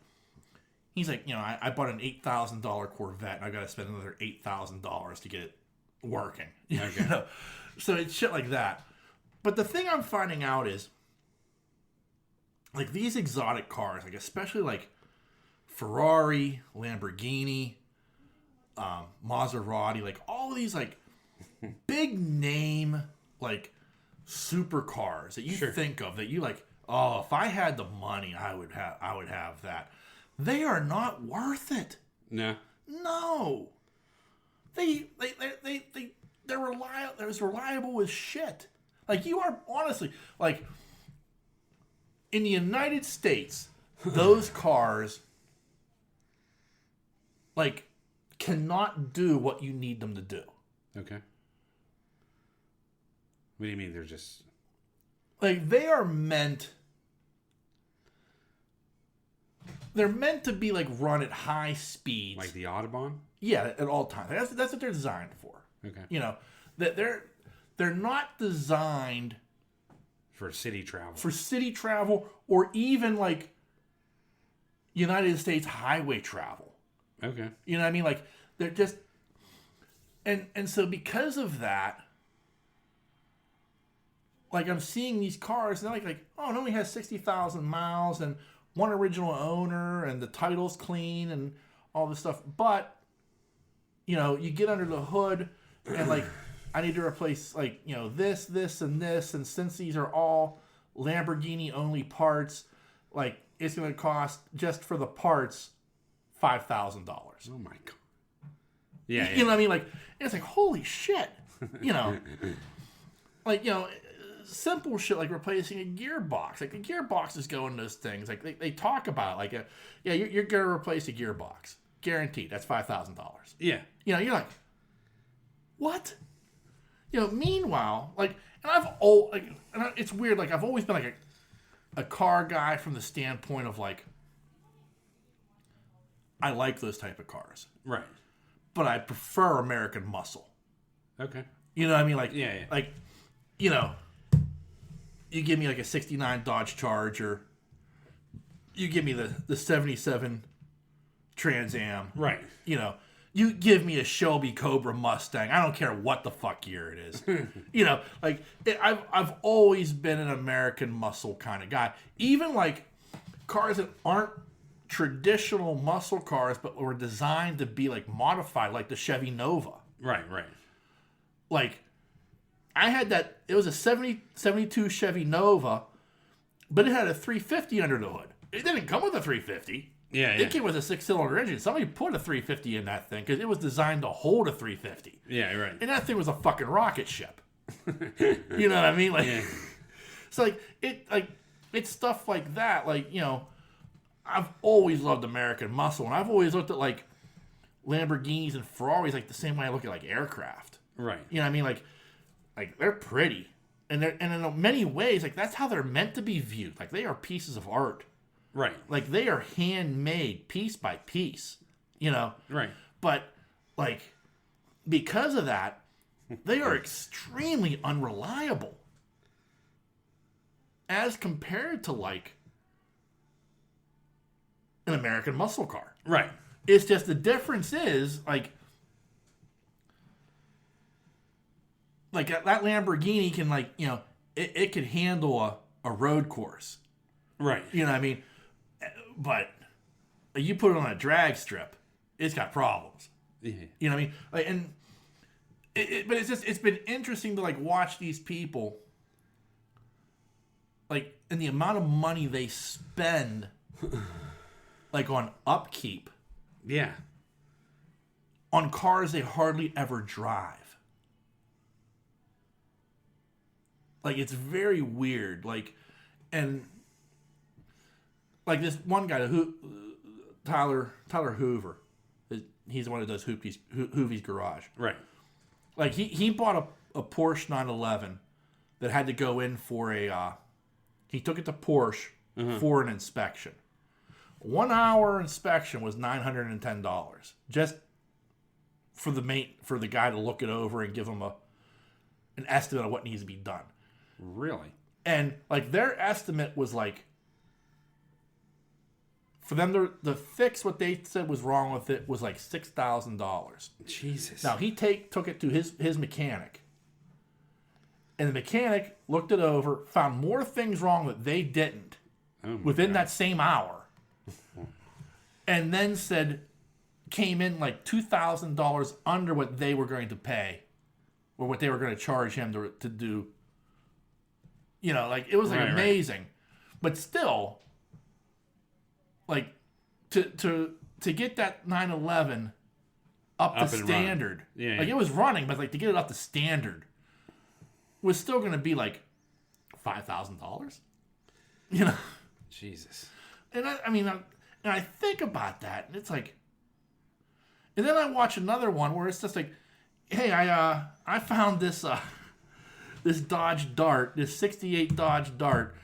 A: he's like, you know, I bought an $8,000 Corvette and I got to spend another $8,000 to get it working.
B: Okay.
A: You know? So it's shit like that. But the thing I'm finding out is, like, these exotic cars, like, especially like Ferrari, Lamborghini, Maserati, like all of these like big name like supercars that you think of, that you like, oh, if I had the money, I would have that. They are not worth it.
B: No.
A: No. They're reliable. They're as reliable as shit. Like, you are honestly, like, in the United States, those cars like cannot do what you need them to do.
B: Okay. What do you mean? They're just
A: like, they are meant. They're meant to be like run at high speeds,
B: like the Audubon.
A: Yeah, at all times. That's what they're designed for.
B: Okay.
A: You know, that they're not designed
B: for city travel.
A: For city travel, or even like United States highway travel.
B: Okay.
A: You know what I mean? Like, they're just, and so because of that, like, I'm seeing these cars and they're like, oh, it only has 60,000 miles and one original owner and the title's clean and all this stuff. But, you know, you get under the hood and like, I need to replace, like, you know, this, and this. And since these are all Lamborghini only parts, like, it's going to cost just for the parts $5,000.
B: Oh my God. Yeah.
A: You know what I mean? Like, it's like, holy shit. You know, like, you know, simple shit like replacing a gearbox. Like, the gearboxes go in those things. Like, they talk about it. Like, yeah, you're going to replace a gearbox. Guaranteed. That's $5,000.
B: Yeah.
A: You know, you're like, what? You know, meanwhile, like, and it's weird. Like, I've always been like a car guy from the standpoint of like, I like those type of cars.
B: Right.
A: But I prefer American muscle.
B: Okay.
A: You know what I mean? Like,
B: yeah.
A: Like, you know, you give me like a 69 Dodge Charger, you give me the 77 Trans Am.
B: Right.
A: You know, you give me a Shelby Cobra Mustang. I don't care what the fuck year it is. You know, like, I've always been an American muscle kind of guy. Even, like, cars that aren't traditional muscle cars, but were designed to be, like, modified, like the Chevy Nova.
B: Right.
A: Like, I had that, it was a 72 Chevy Nova, but it had a 350 under the hood. It didn't come with a 350.
B: Yeah.
A: It came with a 6-cylinder engine. Somebody put a 350 in that thing because it was designed to hold a 350.
B: Yeah, right.
A: And that thing was a fucking rocket ship. You know what I mean? Like,
B: Yeah.
A: it's it's stuff like that. Like, you know, I've always loved American muscle, and I've always looked at, like, Lamborghinis and Ferraris like the same way I look at, like, aircraft.
B: Right.
A: You know what I mean? Like they're pretty, and in many ways, like, that's how they're meant to be viewed. Like, they are pieces of art.
B: Right.
A: Like, they are handmade piece by piece. You know.
B: Right.
A: But, like, because of that, they are extremely unreliable as compared to, like, an American muscle car.
B: Right.
A: It's just the difference is, like that Lamborghini can, like, you know, it can handle a road course.
B: Right.
A: You know what I mean? But you put it on a drag strip, it's got problems.
B: Yeah.
A: You know what I mean? Like, and but it's been interesting to, like, watch these people, like, and the amount of money they spend, like, on upkeep.
B: Yeah.
A: On cars they hardly ever drive. Like, it's very weird. Like, and like this one guy, Tyler Hoover, he's the one that does Hoovie's Garage.
B: Right.
A: Like, he bought a Porsche 911 that had to go in for he took it to Porsche for an inspection. 1 hour inspection was $910 just for the guy to look it over and give him an estimate of what needs to be done.
B: Really?
A: And, like, their estimate was, like, for them to fix what they said was wrong with it was like $6,000.
B: Jesus.
A: Now, he took it to his mechanic, and the mechanic looked it over, found more things wrong that they didn't within that same hour, and then came in like $2,000 under what they were going to pay, or what they were going to charge him to do. You know, like, it was, like, amazing. Right. But still, like, to get that 911 up to standard, like, it was running, but, like, to get it up to standard was still going to be like $5,000. You know,
B: Jesus.
A: And I think about that, and it's like, and then I watch another one where it's just like, hey, I found this this Dodge Dart, this '68 Dodge Dart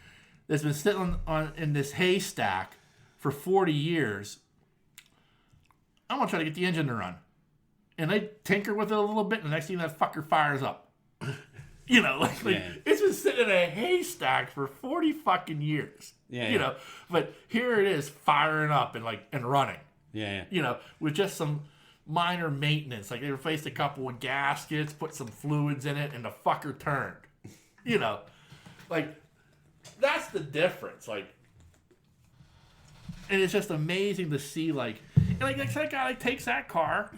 A: that's been sitting in this haystack for 40 years. I'm gonna try to get the engine to run, and they tinker with it a little bit, and the next thing that fucker fires up. You know, like it's been sitting in a haystack for 40 fucking years. Yeah. You know, but here it is firing up and running.
B: Yeah.
A: You know, with just some minor maintenance. Like, they replaced a couple of gaskets, put some fluids in it, and the fucker turned. You know, like, that's the difference. Like, and it's just amazing to see, like, and like that guy, like, takes that car,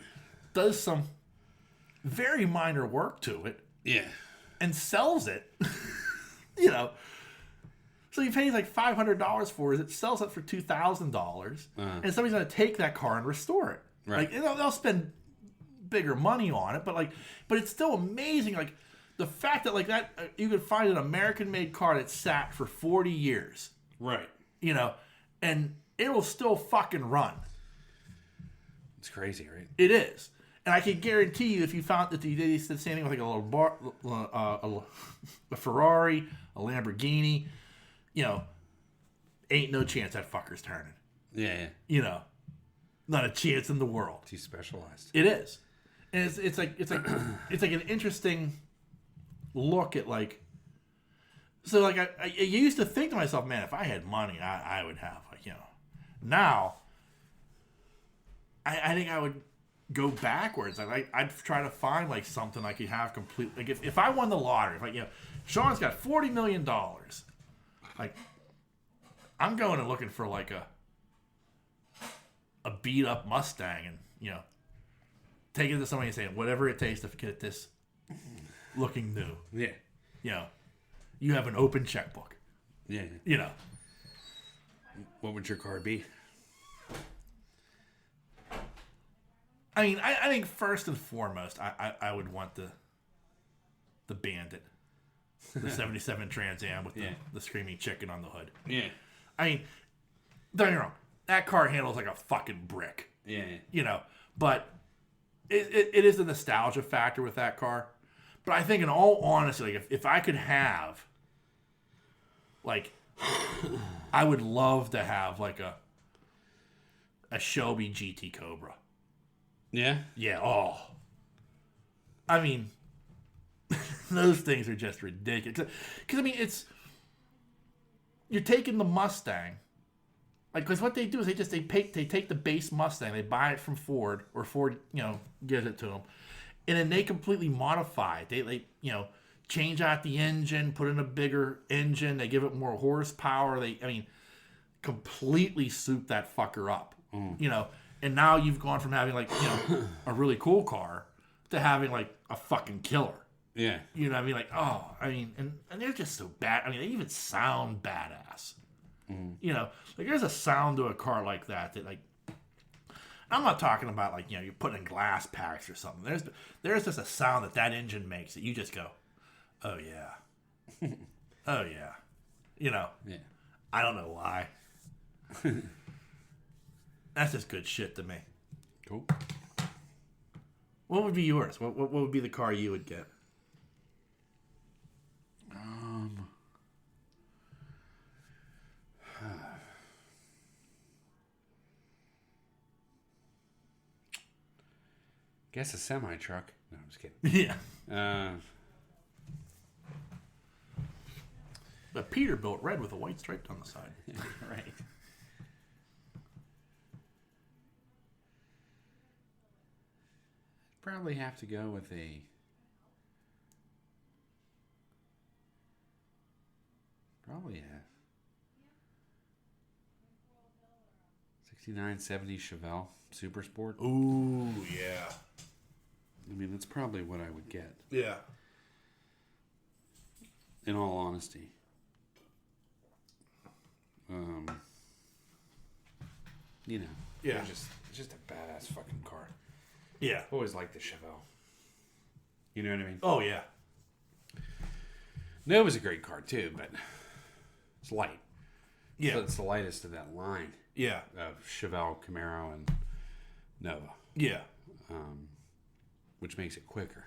A: does some very minor work to it, and sells it. You know, so he pays like $500 for it. It sells it for $2,000, and somebody's gonna take that car and restore it. Right. Like, they'll spend bigger money on it, but it's still amazing. Like, the fact that, like, that you could find an American-made car that sat for 40 years.
B: Right.
A: You know, and it'll still fucking run.
B: It's crazy, right?
A: It is. And I can guarantee you, if you found that they did the same thing with, like, a Ferrari, a Lamborghini, you know, ain't no chance that fucker's turning.
B: Yeah.
A: You know. Not a chance in the world.
B: Too specialized.
A: It is, and it's like an interesting look at, like, So like I used to think to myself, man, if I had money, I would have Now, I think I would go backwards. I'd try to find like something I could have complete. Like if I won the lottery, if Sean's got $40 million, like I'm going and looking for like a beat up Mustang and take it to somebody and saying whatever it takes to get this looking new.
B: Yeah.
A: You have an open checkbook.
B: Yeah. What would your car be?
A: I mean, I think first and foremost, I would want the Bandit, the '77 Trans Am with the screaming chicken on the hood.
B: Yeah.
A: I mean, don't get me wrong, that car handles like a fucking brick.
B: Yeah.
A: But it is the nostalgia factor with that car. But I think, in all honesty, like if I could have, like, I would love to have like a Shelby GT Cobra.
B: Yeah?
A: Yeah, oh. I mean, those things are just ridiculous. Because, I mean, you're taking the Mustang. Like, because what they do is they take the base Mustang, they buy it from Ford, or Ford, gives it to them. And then they completely modify it. They change out the engine, put in a bigger engine, they give it more horsepower. Completely soup that fucker up. And now you've gone from having like a really cool car to having like a fucking killer.
B: Yeah.
A: You know what I mean? Like, oh, I mean, and they're just so bad. I mean, they even sound badass. Like there's a sound to a car like that like, I'm not talking about like, you're putting in glass packs or something. There's just a sound that engine makes that you just go, oh yeah. Oh yeah.
B: Yeah.
A: I don't know why. That's just good shit to me.
B: Cool.
A: What would be yours? What would be the car you would get?
B: Guess a semi truck. No, I'm just kidding.
A: Yeah. But Peter built red with a white stripe on the side.
B: Right. Probably have to go with a Probably a 69, 70 Chevelle Super Sport.
A: Ooh, yeah.
B: I mean, that's probably what I would get.
A: Yeah.
B: In all honesty. You know.
A: Yeah.
B: It's just a badass fucking car.
A: Yeah.
B: I've always liked the Chevelle. You know what I mean?
A: Oh, yeah.
B: Nova's a great car too, but it's light.
A: Yeah.
B: So it's the lightest of that line.
A: Yeah.
B: Of Chevelle, Camaro, and Nova.
A: Yeah.
B: Which makes it quicker.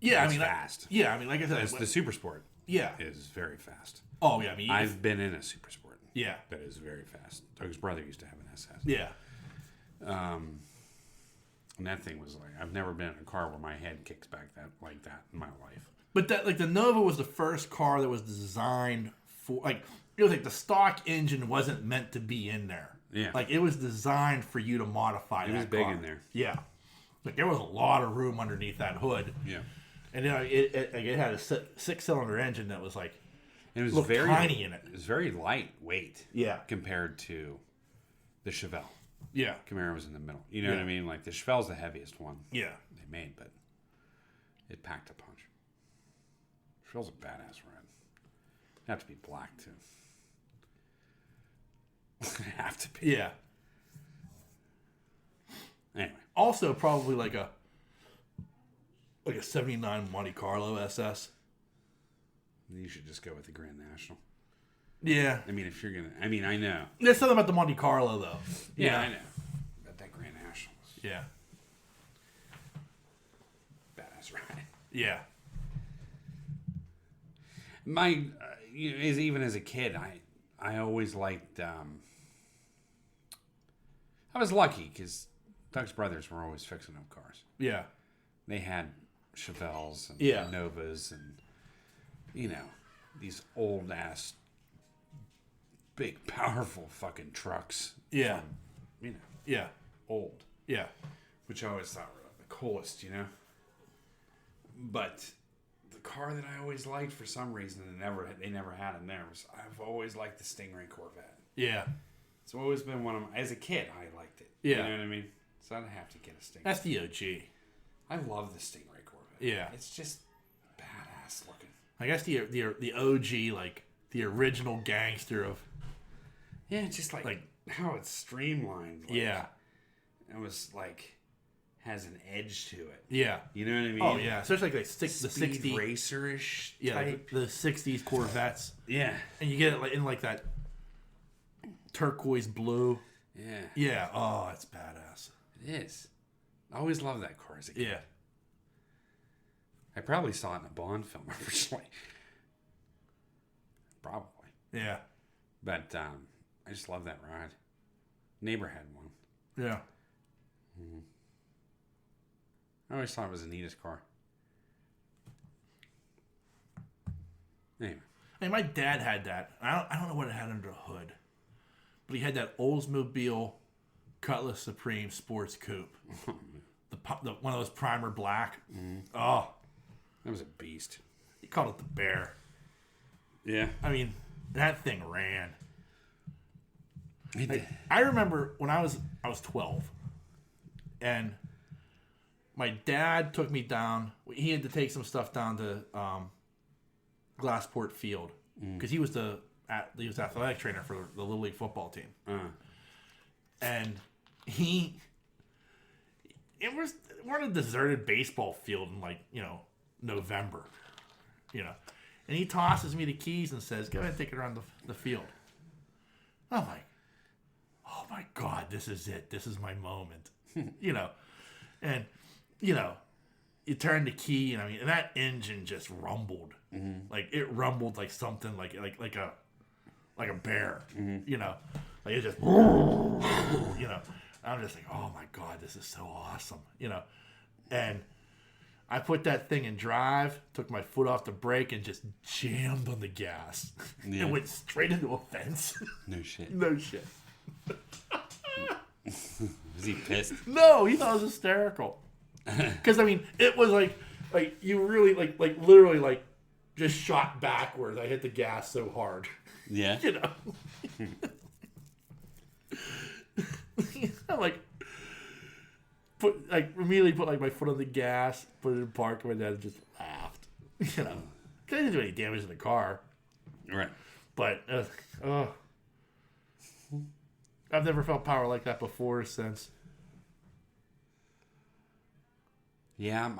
A: Yeah,
B: It's
A: I mean,
B: fast.
A: Yeah, I mean, like I said,
B: The Super Sport.
A: Yeah.
B: Is very fast.
A: Oh yeah, I mean,
B: I've been in a Super Sport.
A: Yeah.
B: That is very fast. Doug's brother used to have an SS.
A: Yeah.
B: And that thing was like, I've never been in a car where my head kicks back like that in my life.
A: But that, like, the Nova was the first car that was designed for, like, it was like the stock engine wasn't meant to be in there.
B: Yeah.
A: Like, it was designed for you to modify that
B: It was big
A: car.
B: in there.
A: Yeah. Like, there was a lot of room underneath that hood.
B: Yeah.
A: And, it had a six-cylinder engine that was, like,
B: It was
A: looked
B: very
A: tiny in it.
B: It was very lightweight.
A: Yeah.
B: Compared to the Chevelle.
A: Yeah.
B: Camaro was in the middle. You know what I mean? Like, the Chevelle's the heaviest one
A: Yeah.
B: they made, but it packed a punch. Chevelle's a badass ride. It'd have to be black, too. It'd have to be.
A: Yeah.
B: Anyway.
A: Also, probably like a 79 Monte Carlo SS.
B: You should just go with the Grand National.
A: Yeah.
B: I mean, if you're going to... I mean, I know.
A: There's something about the Monte Carlo, though.
B: Yeah, I know. But that Grand National was
A: Yeah.
B: badass ride.
A: Yeah.
B: My... even as a kid, I always liked... I was lucky, because Doug's brothers were always fixing up cars.
A: Yeah.
B: They had Chevelles and
A: Yeah.
B: Novas and, you know, these old ass, big, powerful fucking trucks.
A: Yeah.
B: From,
A: Yeah.
B: old.
A: Yeah.
B: Which I always thought were the coolest, But the car that I always liked for some reason, they never had in there, was I've always liked the Stingray Corvette.
A: Yeah.
B: It's always been one of my... As a kid, I liked it.
A: Yeah.
B: You know what I mean? So I'd have to get a Stingray.
A: That's the OG.
B: I love the Stingray Corvette.
A: Yeah.
B: It's just badass looking.
A: I guess the OG, like, the original gangster of...
B: Yeah, just like how it's streamlined.
A: Yeah.
B: It was like... has an edge to it.
A: Yeah.
B: You know what I mean?
A: Oh, yeah. Especially like the
B: Speed
A: 60...
B: racer-ish
A: Yeah,
B: type.
A: like the 60s Corvettes.
B: Yeah.
A: And you get it like in like that turquoise blue.
B: Yeah.
A: Yeah. Oh, it's badass.
B: It is. I always loved that car as a kid.
A: Yeah.
B: I probably saw it in a Bond film originally. Probably.
A: Yeah.
B: But I just love that ride. Neighbor had one.
A: Yeah.
B: Mm-hmm. I always thought it was the neatest car. Anyway.
A: I mean, my dad had that. I don't know what it had under the hood. But he had that Oldsmobile Cutlass Supreme Sports Coupe. the one of those primer black.
B: Mm-hmm.
A: Oh.
B: That was a beast.
A: He called it the Bear.
B: Yeah.
A: I mean, that thing ran.
B: It did.
A: I remember when I was 12. And my dad took me down. He had to take some stuff down to Glassport Field because he was the athletic trainer for the Little League football team. And we're in a deserted baseball field in November, and he tosses me the keys and says, "Go ahead and take it around the field." I'm like, "Oh my God, this is it. This is my moment," and you turn the key, and that engine just rumbled. Mm-hmm. Like it rumbled like something like a bear. Mm-hmm. Like it just I'm just like, oh my God, this is so awesome. And I put that thing in drive, took my foot off the brake, and just jammed on the gas.
B: Yeah.
A: And went straight into a fence.
B: No shit.
A: No shit.
B: Was he pissed?
A: No, he thought it was hysterical. Because it was like you really like literally just shot backwards. I hit the gas so hard.
B: Yeah.
A: I immediately put my foot on the gas, put it in park, and my dad just laughed. Because I didn't do any damage to the car.
B: Right.
A: But I've never felt power like that before or since.
B: Yeah,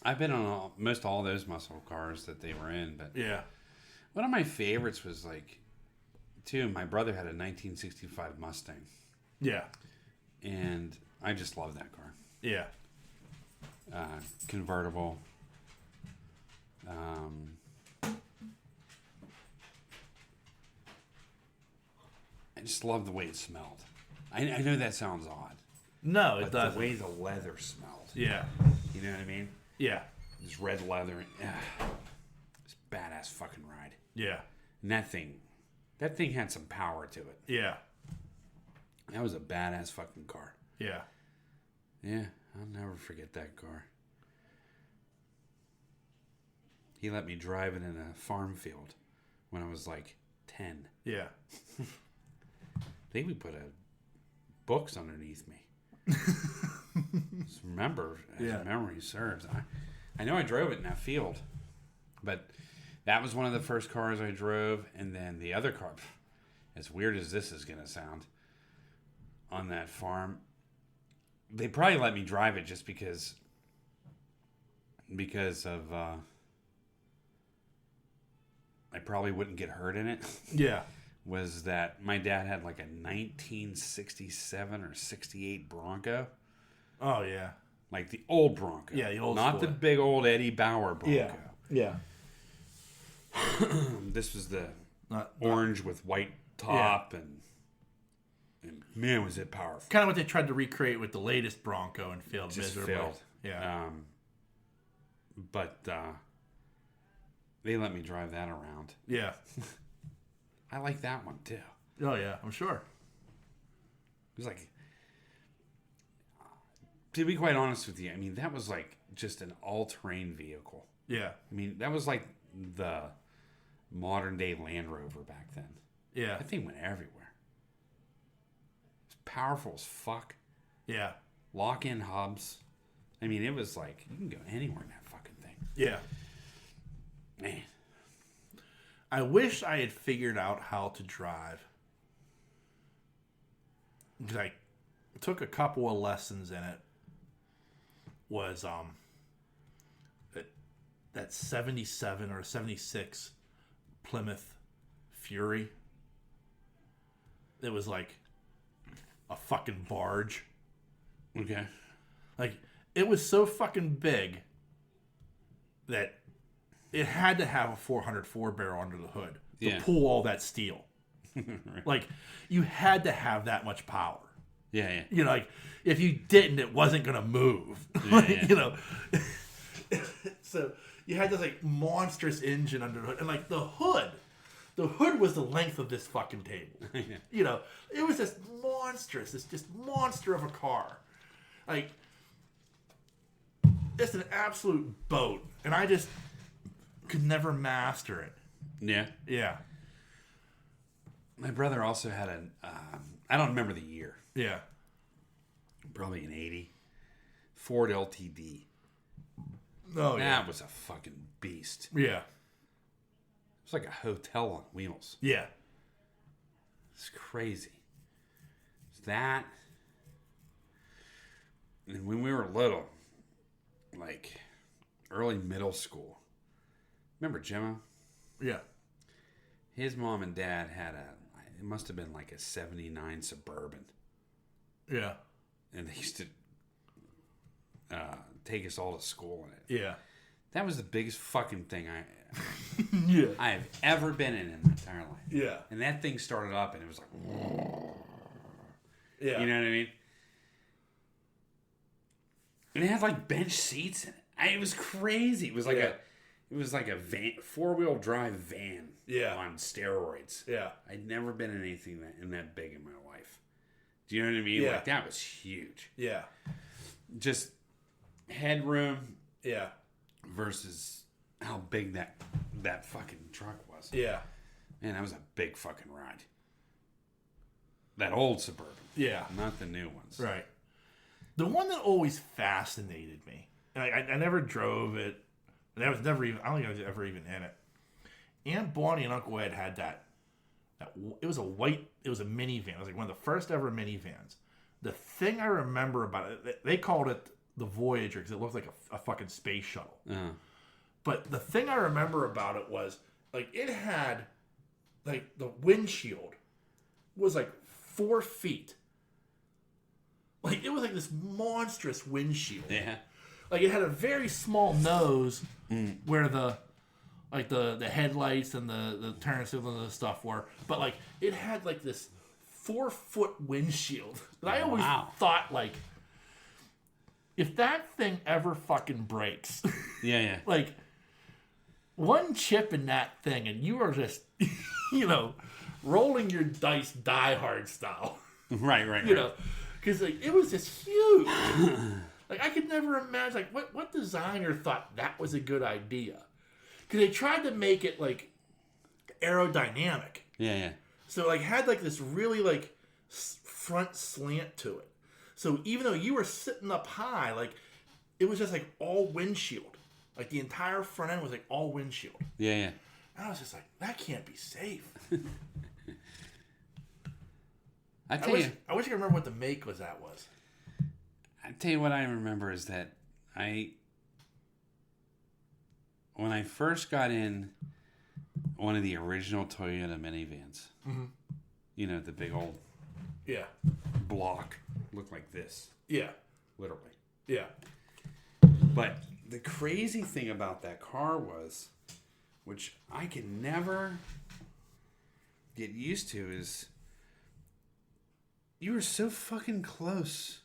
B: I've been on most all those muscle cars that they were in, but
A: yeah,
B: one of my favorites was my brother had a 1965 Mustang.
A: Yeah,
B: and I just love that car.
A: Yeah,
B: convertible. I just love the way it smelled. I know that sounds odd.
A: No, it
B: but
A: doesn't.
B: The way the leather smelled.
A: Yeah.
B: You know what I mean?
A: Yeah.
B: This red leather. This badass fucking ride.
A: Yeah.
B: And that thing had some power to it.
A: Yeah.
B: That was a badass fucking car.
A: Yeah.
B: Yeah, I'll never forget that car. He let me drive it in a farm field when I was 10.
A: Yeah.
B: I think we put books underneath me. Just remember, as memory serves. I know I drove it in that field, but that was one of the first cars I drove. And then the other car, as weird as this is going to sound, on that farm, they probably let me drive it just because of I probably wouldn't get hurt in it.
A: Yeah.
B: Was that my dad had a 1967 or 68 Bronco.
A: Oh, yeah.
B: The old Bronco.
A: Yeah, the old
B: Not
A: school.
B: the big old Eddie Bauer Bronco.
A: Yeah.
B: This was the
A: Not
B: orange with white top and man, was it powerful.
A: kind of what they tried to recreate with the latest Bronco and failed
B: Just
A: miserably.
B: failed.
A: Yeah.
B: But They let me drive that around.
A: Yeah.
B: I like that one too.
A: Oh yeah, I'm sure.
B: It was like, to be quite honest with you, I mean, that was like just an all-terrain vehicle.
A: Yeah.
B: I mean, that was like the modern-day Land Rover back then.
A: Yeah.
B: That thing went everywhere. It's powerful as fuck.
A: Yeah.
B: Lock-in hubs. I mean, it was like, you can go anywhere in that fucking thing.
A: Yeah.
B: Man.
A: I wish I had figured out how to drive. Because I took a couple of lessons in it. Was that 77 or 76 Plymouth Fury. It was like a fucking barge.
B: Okay.
A: Like, it was so fucking big that it had to have a 404 barrel under the hood to pull all that steel.
B: Right.
A: Like, you had to have that much power.
B: Yeah, yeah.
A: You know, like, if you didn't, it wasn't going to move.
B: Yeah,
A: Like,
B: yeah.
A: you know. So, you had this, like, monstrous engine under the hood. And, like, the hood was the length of this fucking table.
B: Yeah.
A: You know, it was this monster of a car. Like, it's an absolute boat. And I just could never master it.
B: Yeah.
A: Yeah.
B: My brother also had I don't remember the year.
A: Yeah.
B: Probably an 80. Ford LTD.
A: Oh, yeah.
B: That was a fucking beast.
A: Yeah.
B: It was like a hotel on wheels.
A: Yeah.
B: It's crazy. It's that. And when we were little, like early middle school, remember Gemma?
A: Yeah.
B: His mom and dad had it must have been like a 79 Suburban.
A: Yeah.
B: And they used to take us all to school in it.
A: Yeah.
B: That was the biggest fucking thing
A: Yeah.
B: I have ever been in my entire life.
A: Yeah.
B: And that thing started up and it was like,
A: Yeah.
B: you know what I mean? And it had like bench seats in it. It was crazy. It was like a van, 4-wheel drive van.
A: Yeah.
B: On steroids.
A: Yeah.
B: I'd never been in anything that big in my life. Do you know what I mean?
A: Yeah.
B: Like that was huge.
A: Yeah.
B: Just headroom
A: Yeah.
B: versus how big that fucking truck was.
A: Yeah.
B: Man, that was a big fucking ride. That old Suburban.
A: Yeah.
B: Not the new ones.
A: Right. The one that always fascinated me, and I never drove it, and I was never even, I don't think I was ever even in it. Aunt Bonnie and Uncle Ed had that it was a minivan. It was like one of the first ever minivans. The thing I remember about it, they called it the Voyager because it looked like a fucking space shuttle.
B: Uh-huh.
A: But the thing I remember about it was, like, it had, like, the windshield was like 4 feet. Like, it was like this monstrous windshield.
B: Yeah.
A: Like, it had a very small nose where the headlights and the turn signals and the stuff were. But, like, it had, like, this 4-foot windshield. And I always thought, like, if that thing ever fucking breaks,
B: Yeah, yeah.
A: like, one chip in that thing and you are just, you know, rolling your dice Die Hard style.
B: Right.
A: You know, because, like, it was just huge. Like, I could never imagine, like, what designer thought that was a good idea? Because they tried to make it, like, aerodynamic.
B: Yeah, yeah.
A: So, like, had, like, this really, like, front slant to it. So even though you were sitting up high, like, it was just, like, all windshield. Like, the entire front end was, like, all windshield.
B: Yeah, yeah.
A: And I was just like, that can't be safe.
B: I
A: wish I could remember what the make was.
B: I tell you what I remember is that when I first got in one of the original Toyota minivans, you know, the big old block looked like this.
A: Yeah.
B: Literally.
A: Yeah.
B: But the crazy thing about that car was, which I could never get used to, is you were so fucking close.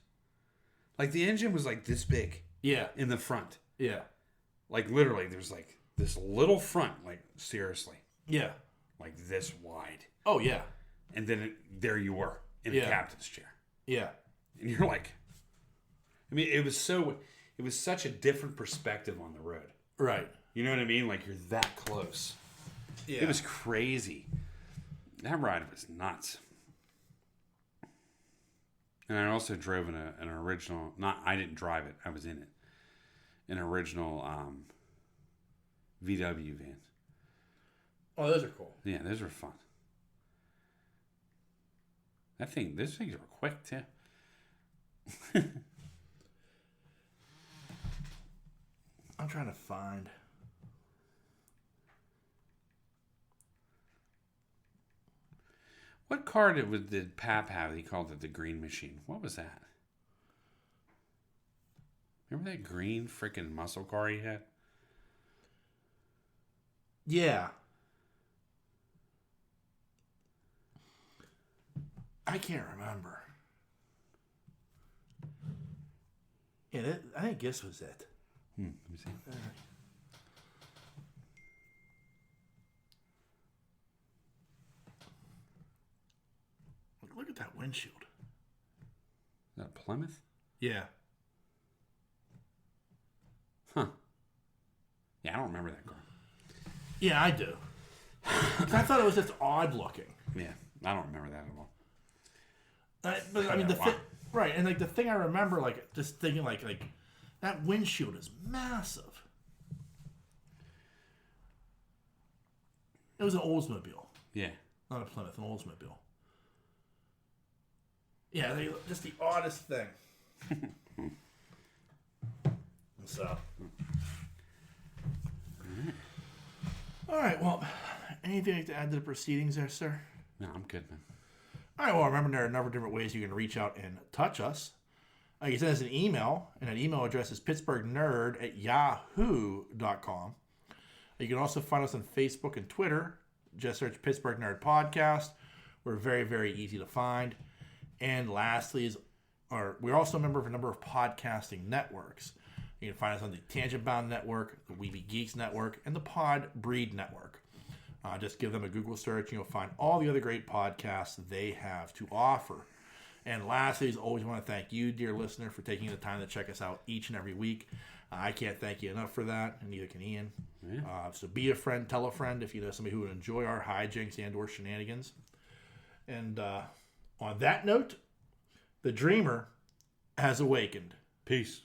B: Like, the engine was like this big.
A: Yeah.
B: In the front.
A: Yeah.
B: Like, literally, there's like this little front, like seriously,
A: Yeah.
B: like this wide.
A: Oh, yeah.
B: And then there you were in the captain's chair.
A: Yeah.
B: And you're like, I mean, it was such a different perspective on the road.
A: Right.
B: You know what I mean? Like you're that close.
A: Yeah.
B: It was crazy. That ride was nuts. And I also drove in an original, I didn't drive it, I was in it. An original VW van.
A: Oh, those are cool.
B: Yeah, those were fun. Those things were quick too.
A: I'm trying to find.
B: What car did Pap have? He called it the Green Machine. What was that? Remember that green freaking muscle car he had?
A: Yeah. I can't remember. Yeah, I think this was it.
B: Let me see.
A: Look at that windshield.
B: Is that Plymouth?
A: Yeah.
B: Huh. Yeah, I don't remember that car.
A: Yeah, I do. I thought it was just odd looking.
B: Yeah, I don't remember that at all.
A: But I mean, right, and like the thing I remember, like just thinking, like that windshield is massive. It was an Oldsmobile,
B: Yeah.
A: not a Plymouth, an Oldsmobile. Yeah, just the oddest thing. So, all right. Well, anything to add to the proceedings there, sir?
B: No, I'm good, man.
A: All right, well, remember there are a number of different ways you can reach out and touch us. You can send us an email, and that email address is pittsburghnerd@yahoo.com. You can also find us on Facebook and Twitter. Just search Pittsburgh Nerd Podcast. We're very, very easy to find. And lastly, we're also a member of a number of podcasting networks. You can find us on the Tangent Bound Network, the Weeby Geeks Network, and the Pod Breed Network. Just give them a Google search, and you'll find all the other great podcasts they have to offer. And lastly, as always, I want to thank you, dear listener, for taking the time to check us out each and every week. I can't thank you enough for that, and neither can Ian.
B: Yeah.
A: So be a friend, tell a friend if you know somebody who would enjoy our hijinks and or shenanigans. And on that note, the dreamer has awakened.
B: Peace.